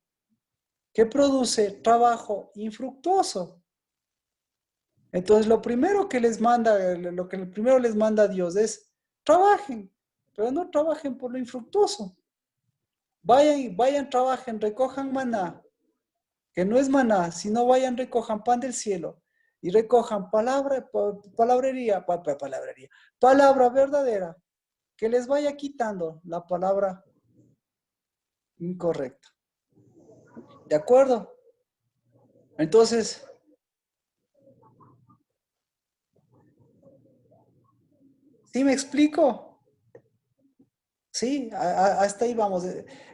que produce trabajo infructuoso. Entonces, lo primero que les manda Dios es trabajen, pero no trabajen por lo infructuoso. Vayan, trabajen, recojan maná, que no es maná, sino vayan, recojan pan del cielo y recojan palabra verdadera, que les vaya quitando la palabra incorrecta. ¿De acuerdo? Entonces, ¿sí me explico? Sí, hasta ahí vamos.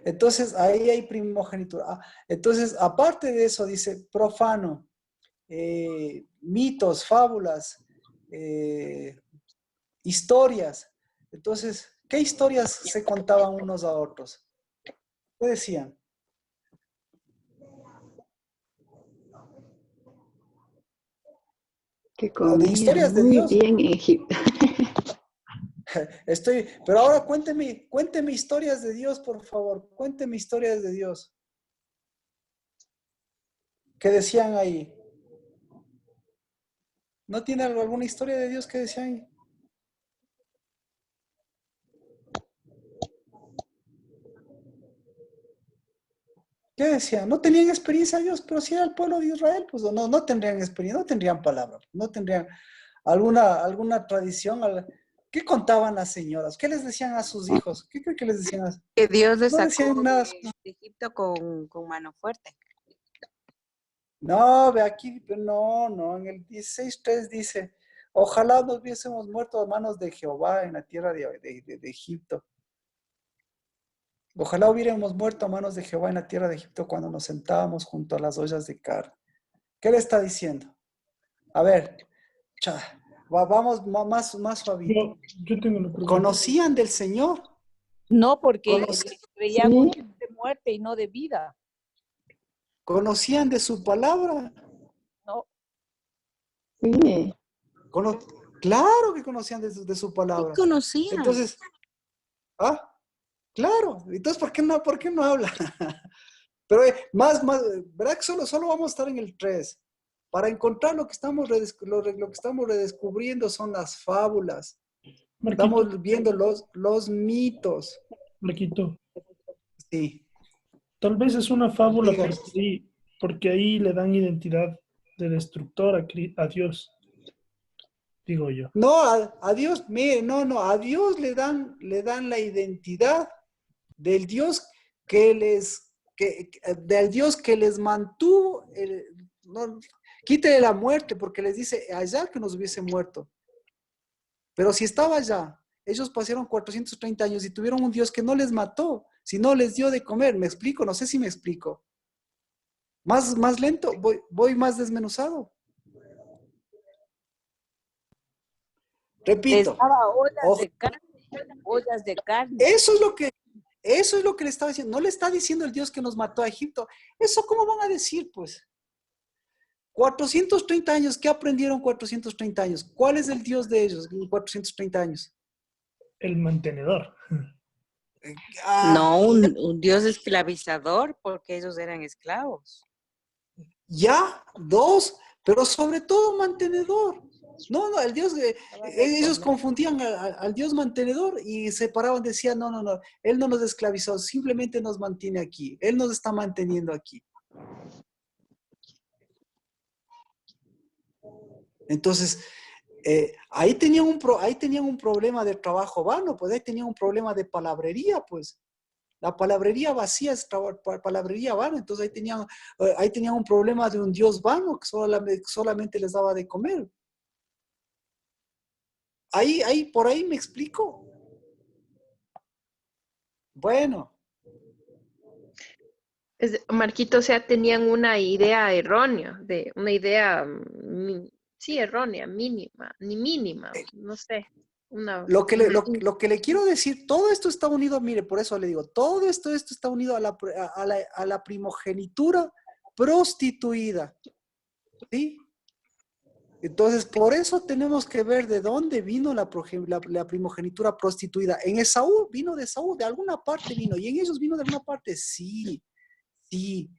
Entonces, ahí hay primogenitura. Entonces, aparte de eso, dice profano, mitos, fábulas, historias. Entonces, ¿qué historias se contaban unos a otros? ¿Qué decían? Que De comía historias de muy Dios. bien en Egipto. Pero ahora cuénteme historias de Dios, por favor. Cuénteme historias de Dios. ¿Qué decían ahí? ¿No tiene alguna historia de Dios que decían ahí? ¿Qué decían? No tenían experiencia de Dios, pero si era el pueblo de Israel, pues no tendrían experiencia, no tendrían palabra, no tendrían alguna tradición. ¿Qué contaban las señoras? ¿Qué les decían a sus hijos? ¿Qué creen que les decían? Que Dios les No sacó decían nada. de Egipto con mano fuerte. No, ve aquí, no, en el 16:3 dice, ojalá nos hubiésemos muerto a manos de Jehová en la tierra de Egipto. Ojalá hubiéramos muerto a manos de Jehová en la tierra de Egipto cuando nos sentábamos junto a las ollas de carne. ¿Qué le está diciendo? A ver, vamos más suavito. Yo tengo una pregunta. ¿Conocían del Señor? No, porque creían un Sí. Dios de muerte y no de vida. ¿Conocían de su palabra? No, Sí. Claro que conocían de su Sí palabra. conocían. Entonces, claro. Entonces, ¿por qué no habla? Pero ¿verdad que solo vamos a estar en el 3? Para encontrar lo que estamos redescubriendo son las fábulas. Marquito, Estamos viendo los mitos. Marquito, Sí. tal vez es una fábula Diga. porque ahí le dan identidad de destructor a Dios, digo yo. No, a Dios, mire, no, a Dios le dan la identidad del Dios del Dios que les mantuvo, quítele la muerte, porque les dice allá que nos hubiese muerto. Pero si estaba allá, ellos pasaron 430 años y tuvieron un Dios que no les mató, sino les dio de comer. ¿Me explico? No sé si me explico. Más lento, voy más desmenuzado. les Repito. daba ollas de carne. Eso es lo que le estaba diciendo. No le está diciendo el Dios que nos mató a Egipto. ¿Eso cómo van a decir, pues? 430 años, ¿qué aprendieron 430 años? ¿Cuál es el Dios de ellos en 430 años? El mantenedor. No, un Dios esclavizador, porque ellos eran esclavos. Ya, 2, pero sobre todo mantenedor. No, el Dios, ellos confundían al Dios mantenedor y separaban, decían, no, Él no nos esclavizó, simplemente nos mantiene aquí, Él nos está manteniendo aquí. Entonces, ahí tenían un problema de trabajo vano, pues ahí tenían un problema de palabrería, pues. La palabrería vacía es palabrería vana, entonces ahí tenían un problema de un Dios vano que solamente les daba de comer. Por ahí me explico. Bueno. Marquito, o sea, tenían una idea errónea, sí, errónea, mínima, no sé. Lo que le quiero decir, todo esto está unido, mire, por eso le digo, todo esto está unido a la primogenitura prostituida. ¿Sí? Entonces, por eso tenemos que ver de dónde vino la primogenitura prostituida. En Esaú, vino de Esaú, de alguna parte vino, y en ellos vino de alguna parte, sí. Y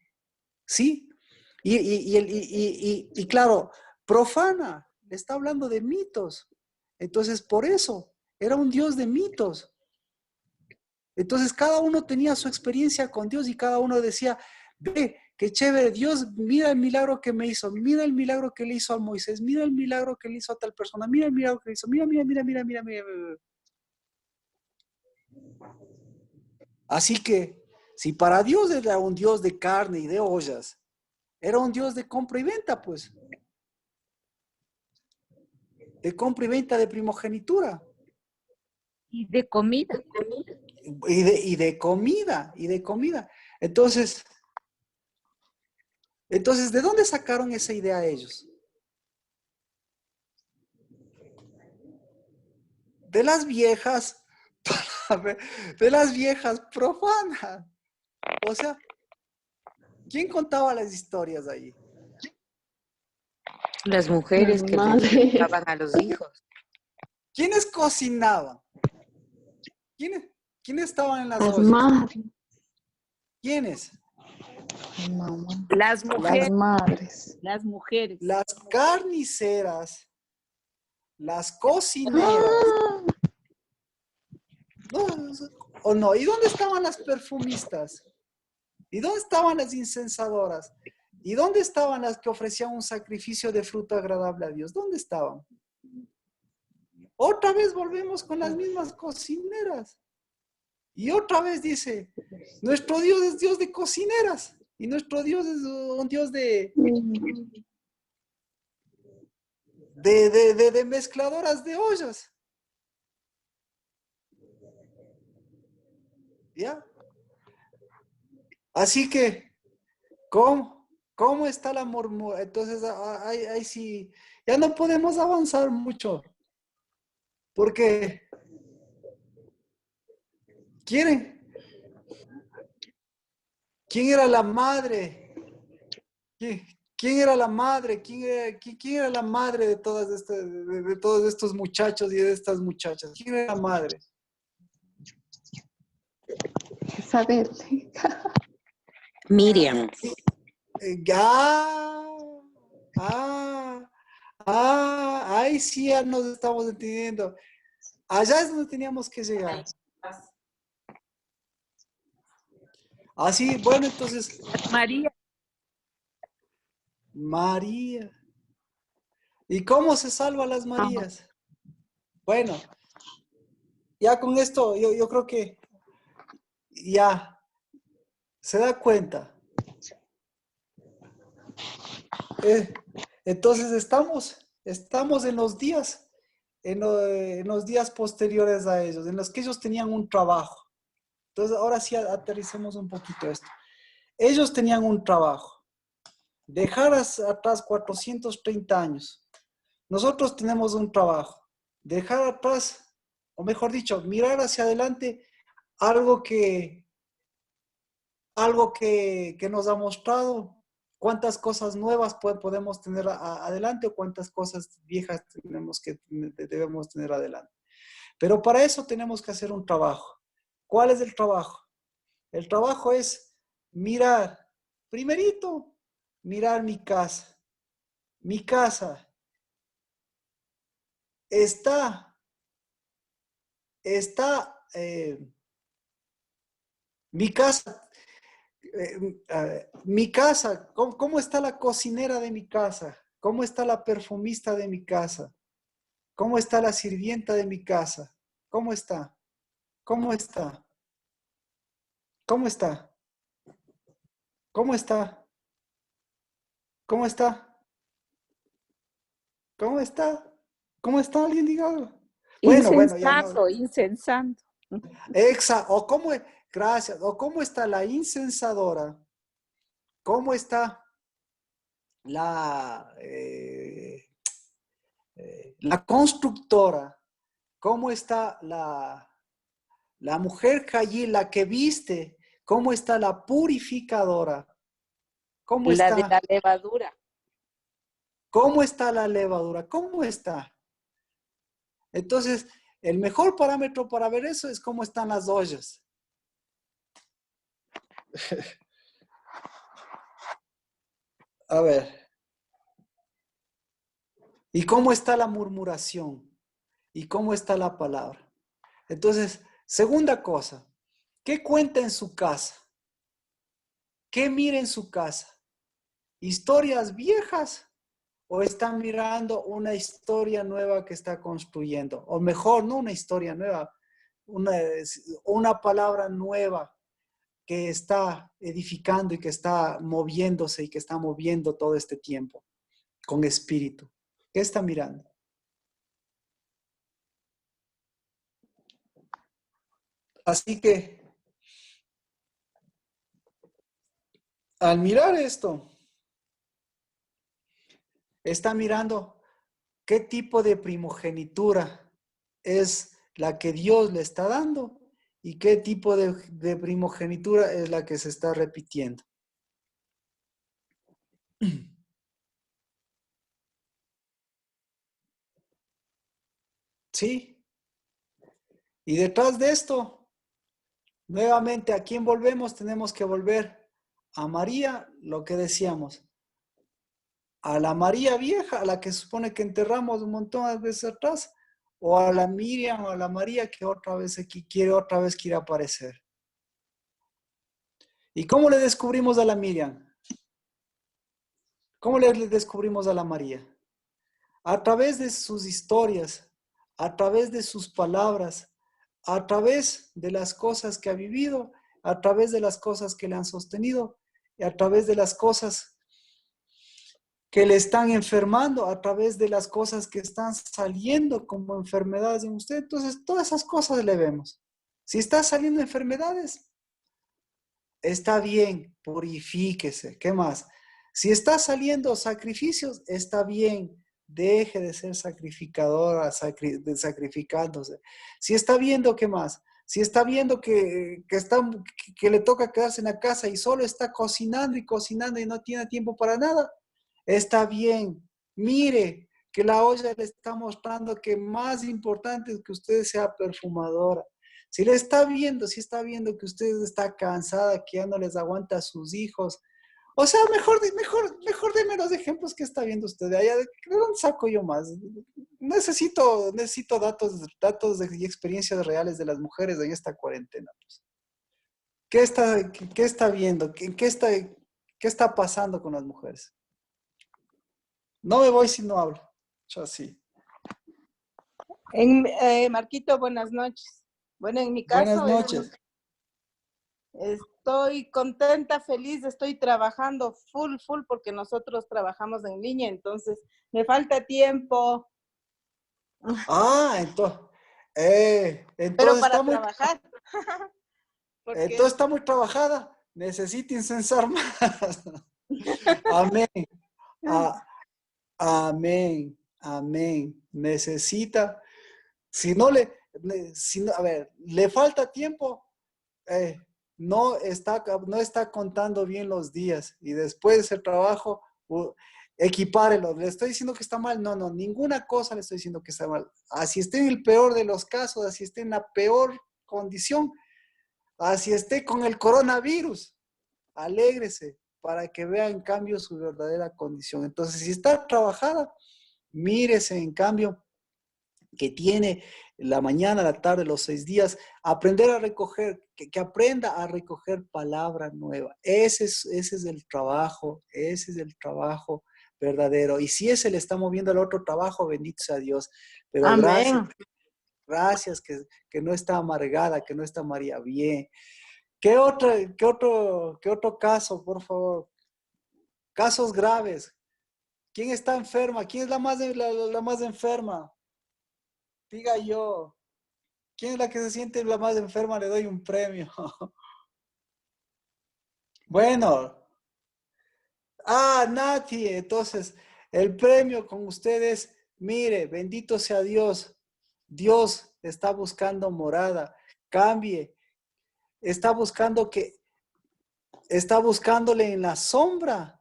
claro, profana, está hablando de mitos. Entonces, por eso, era un Dios de mitos. Entonces, cada uno tenía su experiencia con Dios y cada uno decía, ve, qué chévere, Dios, mira el milagro que me hizo, mira el milagro que le hizo a Moisés, mira el milagro que le hizo a tal persona, mira el milagro que le hizo, mira, mira, mira, mira, mira, mira. Así que, si para Dios era un Dios de carne y de ollas, era un Dios de compra y venta, pues. De compra y venta de primogenitura. Y de comida. Y de comida, y de comida. Entonces, ¿de dónde sacaron esa idea ellos? De las viejas, de las viejas profanas. O sea, ¿quién contaba las historias ahí? Las mujeres que Madre. le daban a los hijos. ¿Quiénes cocinaban? ¿Quiénes estaban en las Las ollas? madres. ¿Quiénes? Mamá. Las mujeres. Las madres. Las mujeres. Las carniceras, las cocineras. ¡Ah! No, ¿o no? ¿Y dónde estaban las perfumistas? ¿Y dónde estaban las incensadoras? ¿Y dónde estaban las que ofrecían un sacrificio de fruto agradable a Dios? ¿Dónde estaban? Otra vez volvemos con las mismas cocineras. Y otra vez dice, nuestro Dios es Dios de cocineras. Y nuestro Dios es un Dios de mezcladoras de ollas. ¿Ya? Así que, ¿cómo está la murmuración? Entonces, ahí sí, ya no podemos avanzar mucho. Porque ¿quién era la madre? ¿Quién era la madre? ¿Quién era la madre de de todos estos muchachos y de estas muchachas? ¿Quién era la madre? Isabel. Miriam. Ahí sí ya nos estamos entendiendo. Allá es donde teníamos que llegar. Así, bueno, entonces. María. ¿Y cómo se salva a las Marías? Bueno, ya con esto yo creo que ya se da cuenta. Entonces estamos en los días, en los días posteriores a ellos, en los que ellos tenían un trabajo. Entonces ahora sí aterricemos un poquito esto. Ellos tenían un trabajo. Dejar atrás 430 años. Nosotros tenemos un trabajo. Dejar atrás, o mejor dicho, mirar hacia adelante algo que nos ha mostrado cuántas cosas nuevas podemos tener adelante o cuántas cosas viejas debemos tener adelante. Pero para eso tenemos que hacer un trabajo. ¿Cuál es el trabajo? El trabajo es mirar, primerito, mirar mi casa. Mi casa mi casa, ¿cómo está la cocinera de mi casa? ¿Cómo está la perfumista de mi casa? ¿Cómo está la sirvienta de mi casa? ¿Cómo está? ¿Cómo está? ¿Cómo está? ¿Cómo está? ¿Cómo está? ¿Cómo está? ¿Cómo está? ¿Alguien diga algo? Bueno, ya no. Incensando. Gracias. ¿O cómo está la incensadora? ¿Cómo está la constructora? ¿Cómo está la mujer allí, la que viste? ¿Cómo está la purificadora? ¿Cómo La está? de la levadura. ¿Cómo está la levadura? ¿Cómo está? Entonces, el mejor parámetro para ver eso es cómo están las ollas. A ver. ¿Y cómo está la murmuración? ¿Y cómo está la palabra? Entonces, segunda cosa, ¿qué cuenta en su casa? ¿Qué mira en su casa? ¿Historias viejas? ¿O está mirando una historia nueva que está construyendo? O mejor, no una historia nueva, una palabra nueva que está edificando y que está moviéndose y que está moviendo todo este tiempo con espíritu. ¿Qué está mirando? Así que, al mirar esto, está mirando qué tipo de primogenitura es la que Dios le está dando y qué tipo de primogenitura es la que se está repitiendo. ¿Sí? Y detrás de esto, nuevamente, ¿a quién volvemos? Tenemos que volver a María, lo que decíamos. A la María vieja, a la que supone que enterramos un montón de veces atrás, o a la Miriam o a la María que otra vez quiere aparecer. ¿Y cómo le descubrimos a la Miriam? ¿Cómo le descubrimos a la María? A través de sus historias, a través de sus palabras, a través de las cosas que ha vivido, a través de las cosas que le han sostenido, y a través de las cosas que le están enfermando, a través de las cosas que están saliendo como enfermedades en usted. Entonces, todas esas cosas le vemos. Si está saliendo enfermedades, está bien, purifíquese. ¿Qué más? Si está saliendo sacrificios, está bien. Deje de ser sacrificadora, sacrificándose. Si está viendo, ¿qué más? Si está viendo que le toca quedarse en la casa y solo está cocinando y no tiene tiempo para nada, está bien. Mire que la olla le está mostrando que más importante es que usted sea perfumadora. Si está viendo que usted está cansada, que ya no les aguanta a sus hijos. O sea, mejor deme los ejemplos que está viendo usted de allá. ¿De dónde saco yo más? Necesito datos y experiencias reales de las mujeres en esta cuarentena. Pues. ¿Qué está viendo? ¿Qué está pasando con las mujeres? No me voy si no hablo. Yo sí. Marquito, buenas noches. Bueno, en mi Buenas caso, noches. estoy contenta, feliz, estoy trabajando full, porque nosotros trabajamos en línea, entonces me falta tiempo. Ah, entonces Pero para está muy, trabajar. entonces está muy trabajada. Necesita incensar más. Amén. Amén. Amén. Necesita. A ver, le falta tiempo. No está contando bien los días y después de ese trabajo, equipárelo. ¿Le estoy diciendo que está mal? No, ninguna cosa le estoy diciendo que está mal. Así esté en el peor de los casos, así esté en la peor condición, así esté con el coronavirus, alégrese para que vea en cambio su verdadera condición. Entonces, si está trabajada, mírese en cambio que tiene la mañana, la tarde, los 6 días, aprender a recoger, que aprenda a recoger palabra nueva. Ese es el trabajo verdadero. Y si ese le está moviendo al otro trabajo, bendito sea Dios. Pero Amén. gracias que no está amargada, que no está María bien. ¿Qué otro caso, por favor? Casos graves. ¿Quién está enferma? ¿Quién es la más enferma? Diga yo. ¿Quién es la que se siente la más enferma? Le doy un premio. Bueno. Nati. Entonces, el premio con ustedes, mire, bendito sea Dios. Dios está buscando morada. Cambie. Está buscándole en la sombra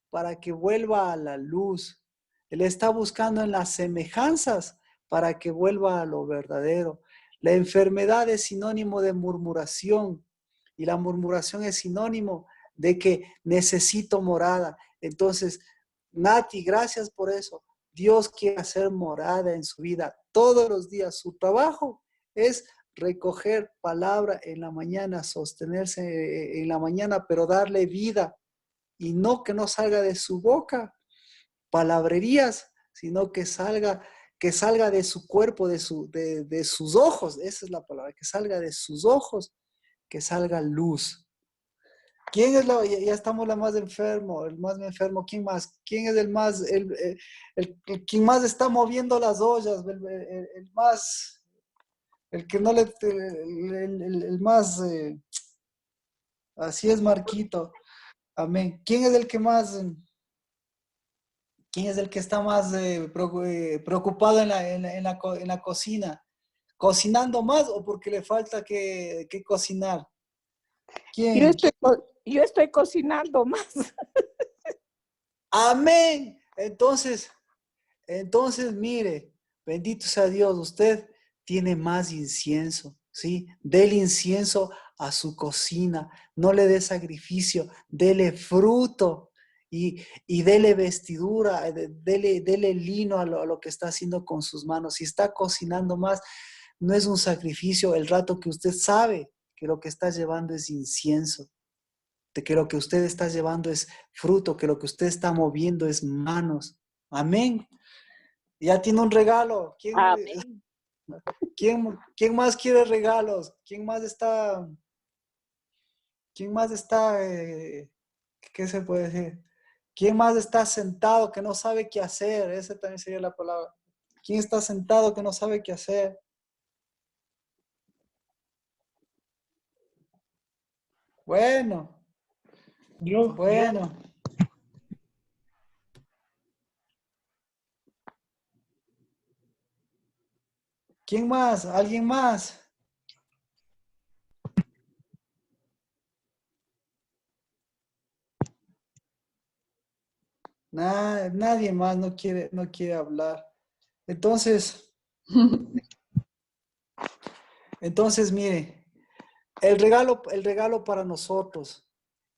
para que vuelva a la luz. Él está buscando en las semejanzas para que vuelva a lo verdadero. La enfermedad es sinónimo de murmuración y la murmuración es sinónimo de que necesito morada. Entonces, Nati, gracias por eso. Dios quiere hacer morada en su vida todos los días. Su trabajo es recoger palabra en la mañana, sostenerse en la mañana, pero darle vida. Y no que no salga de su boca palabrerías, sino que salga de su cuerpo, de sus ojos. Esa es la palabra, que salga de sus ojos, que salga luz. ¿Quién es ya estamos la más enfermo, el más enfermo? ¿Quién más? ¿Quién es quien más está moviendo las ollas? El más, el que no le, el más, así es Marquito. Amén. ¿Quién es el que más, quién es el que está más preocupado en la cocina? ¿Cocinando más o porque le falta que cocinar? ¿Quién? Yo estoy cocinando más. Amén. Entonces, mire, bendito sea Dios, usted tiene más incienso, ¿sí? Dele incienso a su cocina, no le dé sacrificio, dele fruto y dele vestidura, dele lino a lo que está haciendo con sus manos. Si está cocinando más, no es un sacrificio el rato que usted sabe que lo que está llevando es incienso, de que lo que usted está llevando es fruto, que lo que usted está moviendo es manos. Amén. Ya tiene un regalo. Amén. ¿Quién más quiere regalos? ¿Quién más está, qué se puede decir? ¿Quién más está sentado que no sabe qué hacer? Esa también sería la palabra. ¿Quién está sentado que no sabe qué hacer? Bueno. Bueno. ¿Quién más? ¿Alguien más? Nadie más no quiere hablar. Entonces, mire, el regalo para nosotros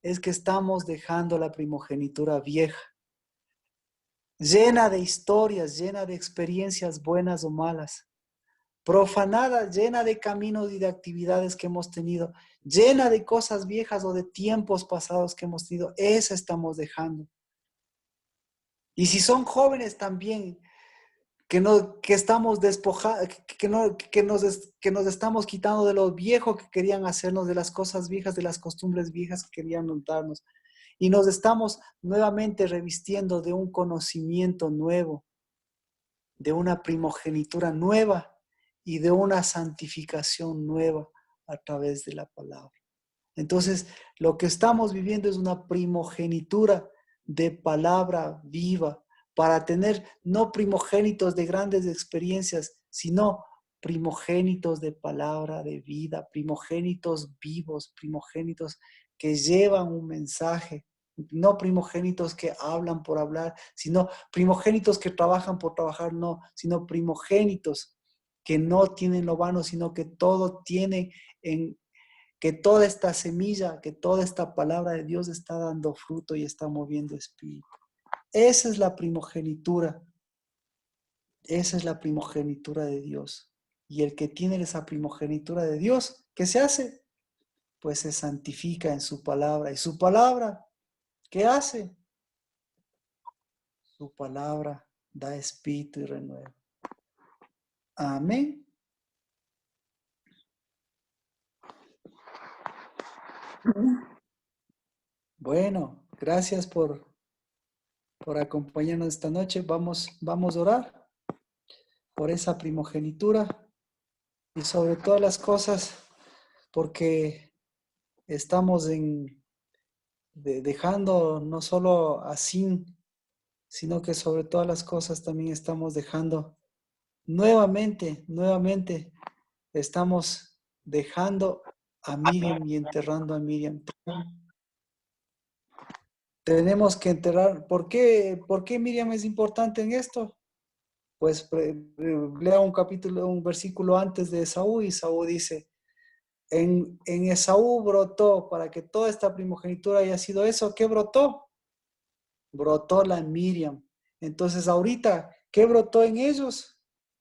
es que estamos dejando la primogenitura vieja, llena de historias, llena de experiencias buenas o malas, profanada, llena de caminos y de actividades que hemos tenido, llena de cosas viejas o de tiempos pasados que hemos tenido. Esa estamos dejando. Y si son jóvenes también, que estamos despojando, que nos estamos quitando de lo viejo que querían hacernos, de las cosas viejas, de las costumbres viejas que querían darnos. Y nos estamos nuevamente revistiendo de un conocimiento nuevo, de una primogenitura nueva y de una santificación nueva a través de la palabra. Entonces, lo que estamos viviendo es una primogenitura de palabra viva, para tener no primogénitos de grandes experiencias, sino primogénitos de palabra de vida, primogénitos vivos, primogénitos que llevan un mensaje, no primogénitos que hablan por hablar, sino primogénitos que trabajan por trabajar, no, sino primogénitos que no tienen lo vano, sino que todo tiene que toda esta semilla, que toda esta palabra de Dios está dando fruto y está moviendo espíritu. Esa es la primogenitura. Esa es la primogenitura de Dios. Y el que tiene esa primogenitura de Dios, ¿qué se hace? Pues se santifica en su palabra. ¿Y su palabra qué hace? Su palabra da espíritu y renueva. Amén. Bueno, gracias por acompañarnos esta noche. Vamos a orar por esa primogenitura y sobre todas las cosas, porque estamos dejando no solo así, sino que sobre todas las cosas también estamos dejando nuevamente, estamos dejando a Miriam y enterrando a Miriam. Tenemos que enterrar. ¿Por qué Miriam es importante en esto? Pues lea un versículo antes de Esaú, y Esaú dice, en Esaú brotó, para que toda esta primogenitura haya sido eso, ¿qué brotó? Brotó la Miriam. Entonces ahorita, ¿qué brotó en ellos?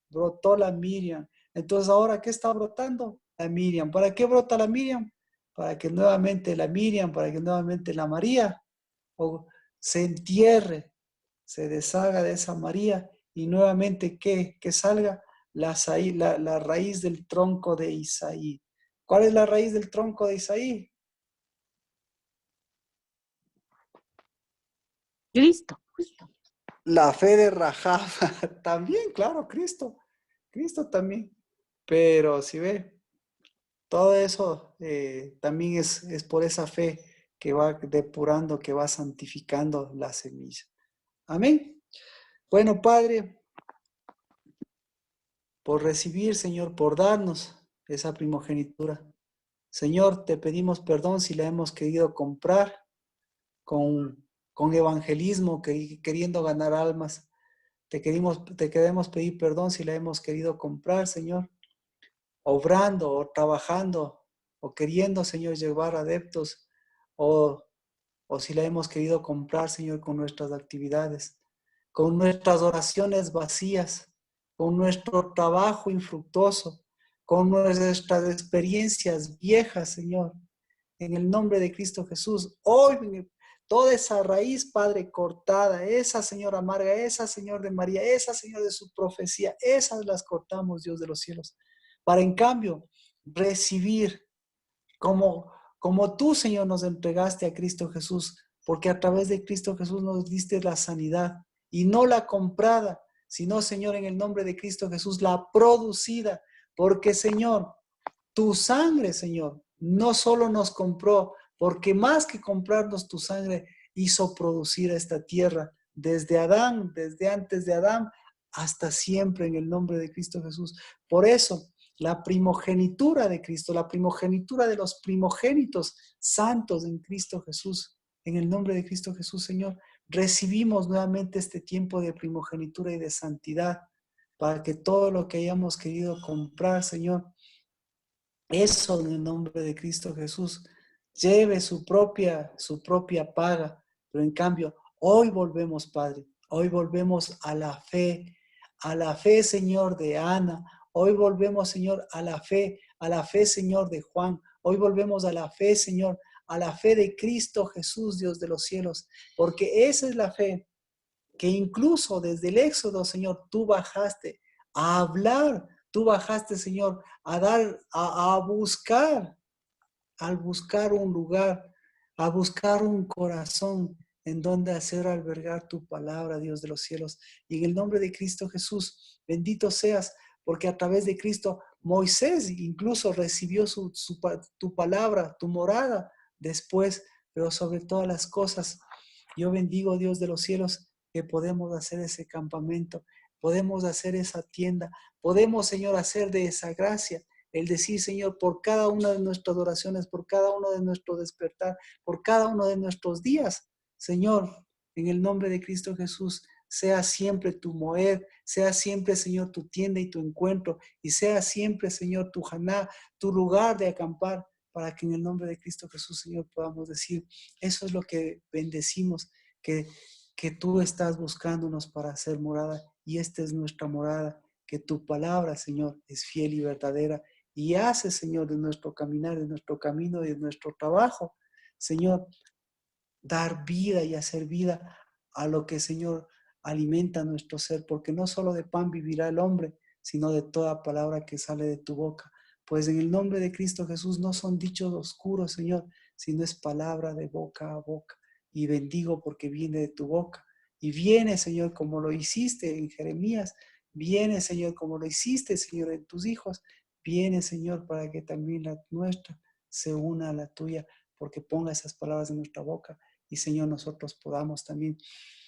Brotó la Miriam. Entonces ahora, ¿qué está brotando? la Miriam. ¿Para qué brota la Miriam? Para que nuevamente la Miriam, para que nuevamente la María se entierre, se deshaga de esa María y nuevamente que salga la raíz del tronco de Isaí. ¿Cuál es la raíz del tronco de Isaí? Cristo. La fe de Rahab. También, claro, Cristo también. Pero si ve, todo eso también es por esa fe que va depurando, que va santificando la semilla. Amén. Bueno, Padre, por recibir, Señor, por darnos esa primogenitura. Señor, te pedimos perdón si la hemos querido comprar con evangelismo, queriendo ganar almas. Te queremos pedir perdón si la hemos querido comprar, Señor, obrando o trabajando o queriendo, Señor, llevar adeptos o si la hemos querido comprar, Señor, con nuestras actividades, con nuestras oraciones vacías, con nuestro trabajo infructuoso, con nuestras experiencias viejas, Señor. En el nombre de Cristo Jesús, hoy toda esa raíz, Padre, cortada, esa, Señor, amarga, esa, Señor, de María, esa, Señor, de su profecía, esas las cortamos, Dios de los cielos, para en cambio recibir como tú, Señor, nos entregaste a Cristo Jesús, porque a través de Cristo Jesús nos diste la sanidad, y no la comprada, sino, Señor, en el nombre de Cristo Jesús, la producida, porque, Señor, tu sangre, Señor, no solo nos compró, porque más que comprarnos tu sangre, hizo producir a esta tierra, desde Adán, desde antes de Adán, hasta siempre en el nombre de Cristo Jesús. Por eso, la primogenitura de Cristo, la primogenitura de los primogénitos santos en Cristo Jesús, en el nombre de Cristo Jesús, Señor, recibimos nuevamente este tiempo de primogenitura y de santidad, para que todo lo que hayamos querido comprar, Señor, eso en el nombre de Cristo Jesús lleve su propia paga. Pero en cambio, hoy volvemos, Padre, hoy volvemos a la fe, Señor, de Ana. Hoy volvemos, Señor, a la fe, Señor, de Juan. Hoy volvemos a la fe, Señor, a la fe de Cristo Jesús, Dios de los cielos. Porque esa es la fe que incluso desde el Éxodo, Señor, tú bajaste a hablar. Tú bajaste, Señor, a buscar, al buscar un lugar, a buscar un corazón en donde hacer albergar tu palabra, Dios de los cielos. Y en el nombre de Cristo Jesús, bendito seas, porque a través de Cristo Moisés incluso recibió tu palabra, tu morada después, pero sobre todas las cosas, yo bendigo, Dios de los cielos, que podemos hacer ese campamento, podemos hacer esa tienda, podemos, Señor, hacer de esa gracia el decir, Señor, por cada una de nuestras oraciones, por cada uno de nuestro despertar, por cada uno de nuestros días, Señor, en el nombre de Cristo Jesús, sea siempre tu moed, sea siempre, Señor, tu tienda y tu encuentro, y sea siempre, Señor, tu janá, tu lugar de acampar, para que en el nombre de Cristo Jesús, Señor, podamos decir, eso es lo que bendecimos, que tú estás buscándonos para hacer morada, y esta es nuestra morada, que tu palabra, Señor, es fiel y verdadera, y hace, Señor, de nuestro caminar, de nuestro camino, de nuestro trabajo, Señor, dar vida y hacer vida a lo que, Señor, alimenta nuestro ser, porque no solo de pan vivirá el hombre, sino de toda palabra que sale de tu boca. Pues en el nombre de Cristo Jesús no son dichos oscuros, Señor, sino es palabra de boca a boca. Y bendigo porque viene de tu boca. Y viene, Señor, como lo hiciste en Jeremías. Viene, Señor, como lo hiciste, Señor, en tus hijos. Viene, Señor, para que también la nuestra se una a la tuya, porque ponga esas palabras en nuestra boca. Y, Señor, nosotros podamos también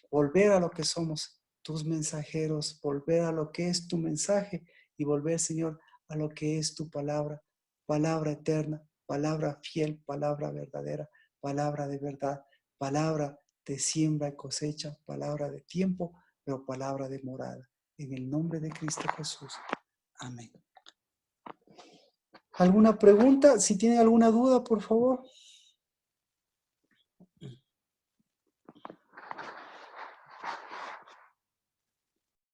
volver a lo que somos, tus mensajeros, volver a lo que es tu mensaje y volver, Señor, a lo que es tu palabra, palabra eterna, palabra fiel, palabra verdadera, palabra de verdad, palabra de siembra y cosecha, palabra de tiempo, pero palabra de morada. En el nombre de Cristo Jesús. Amén. ¿Alguna pregunta? Si tienen alguna duda, por favor.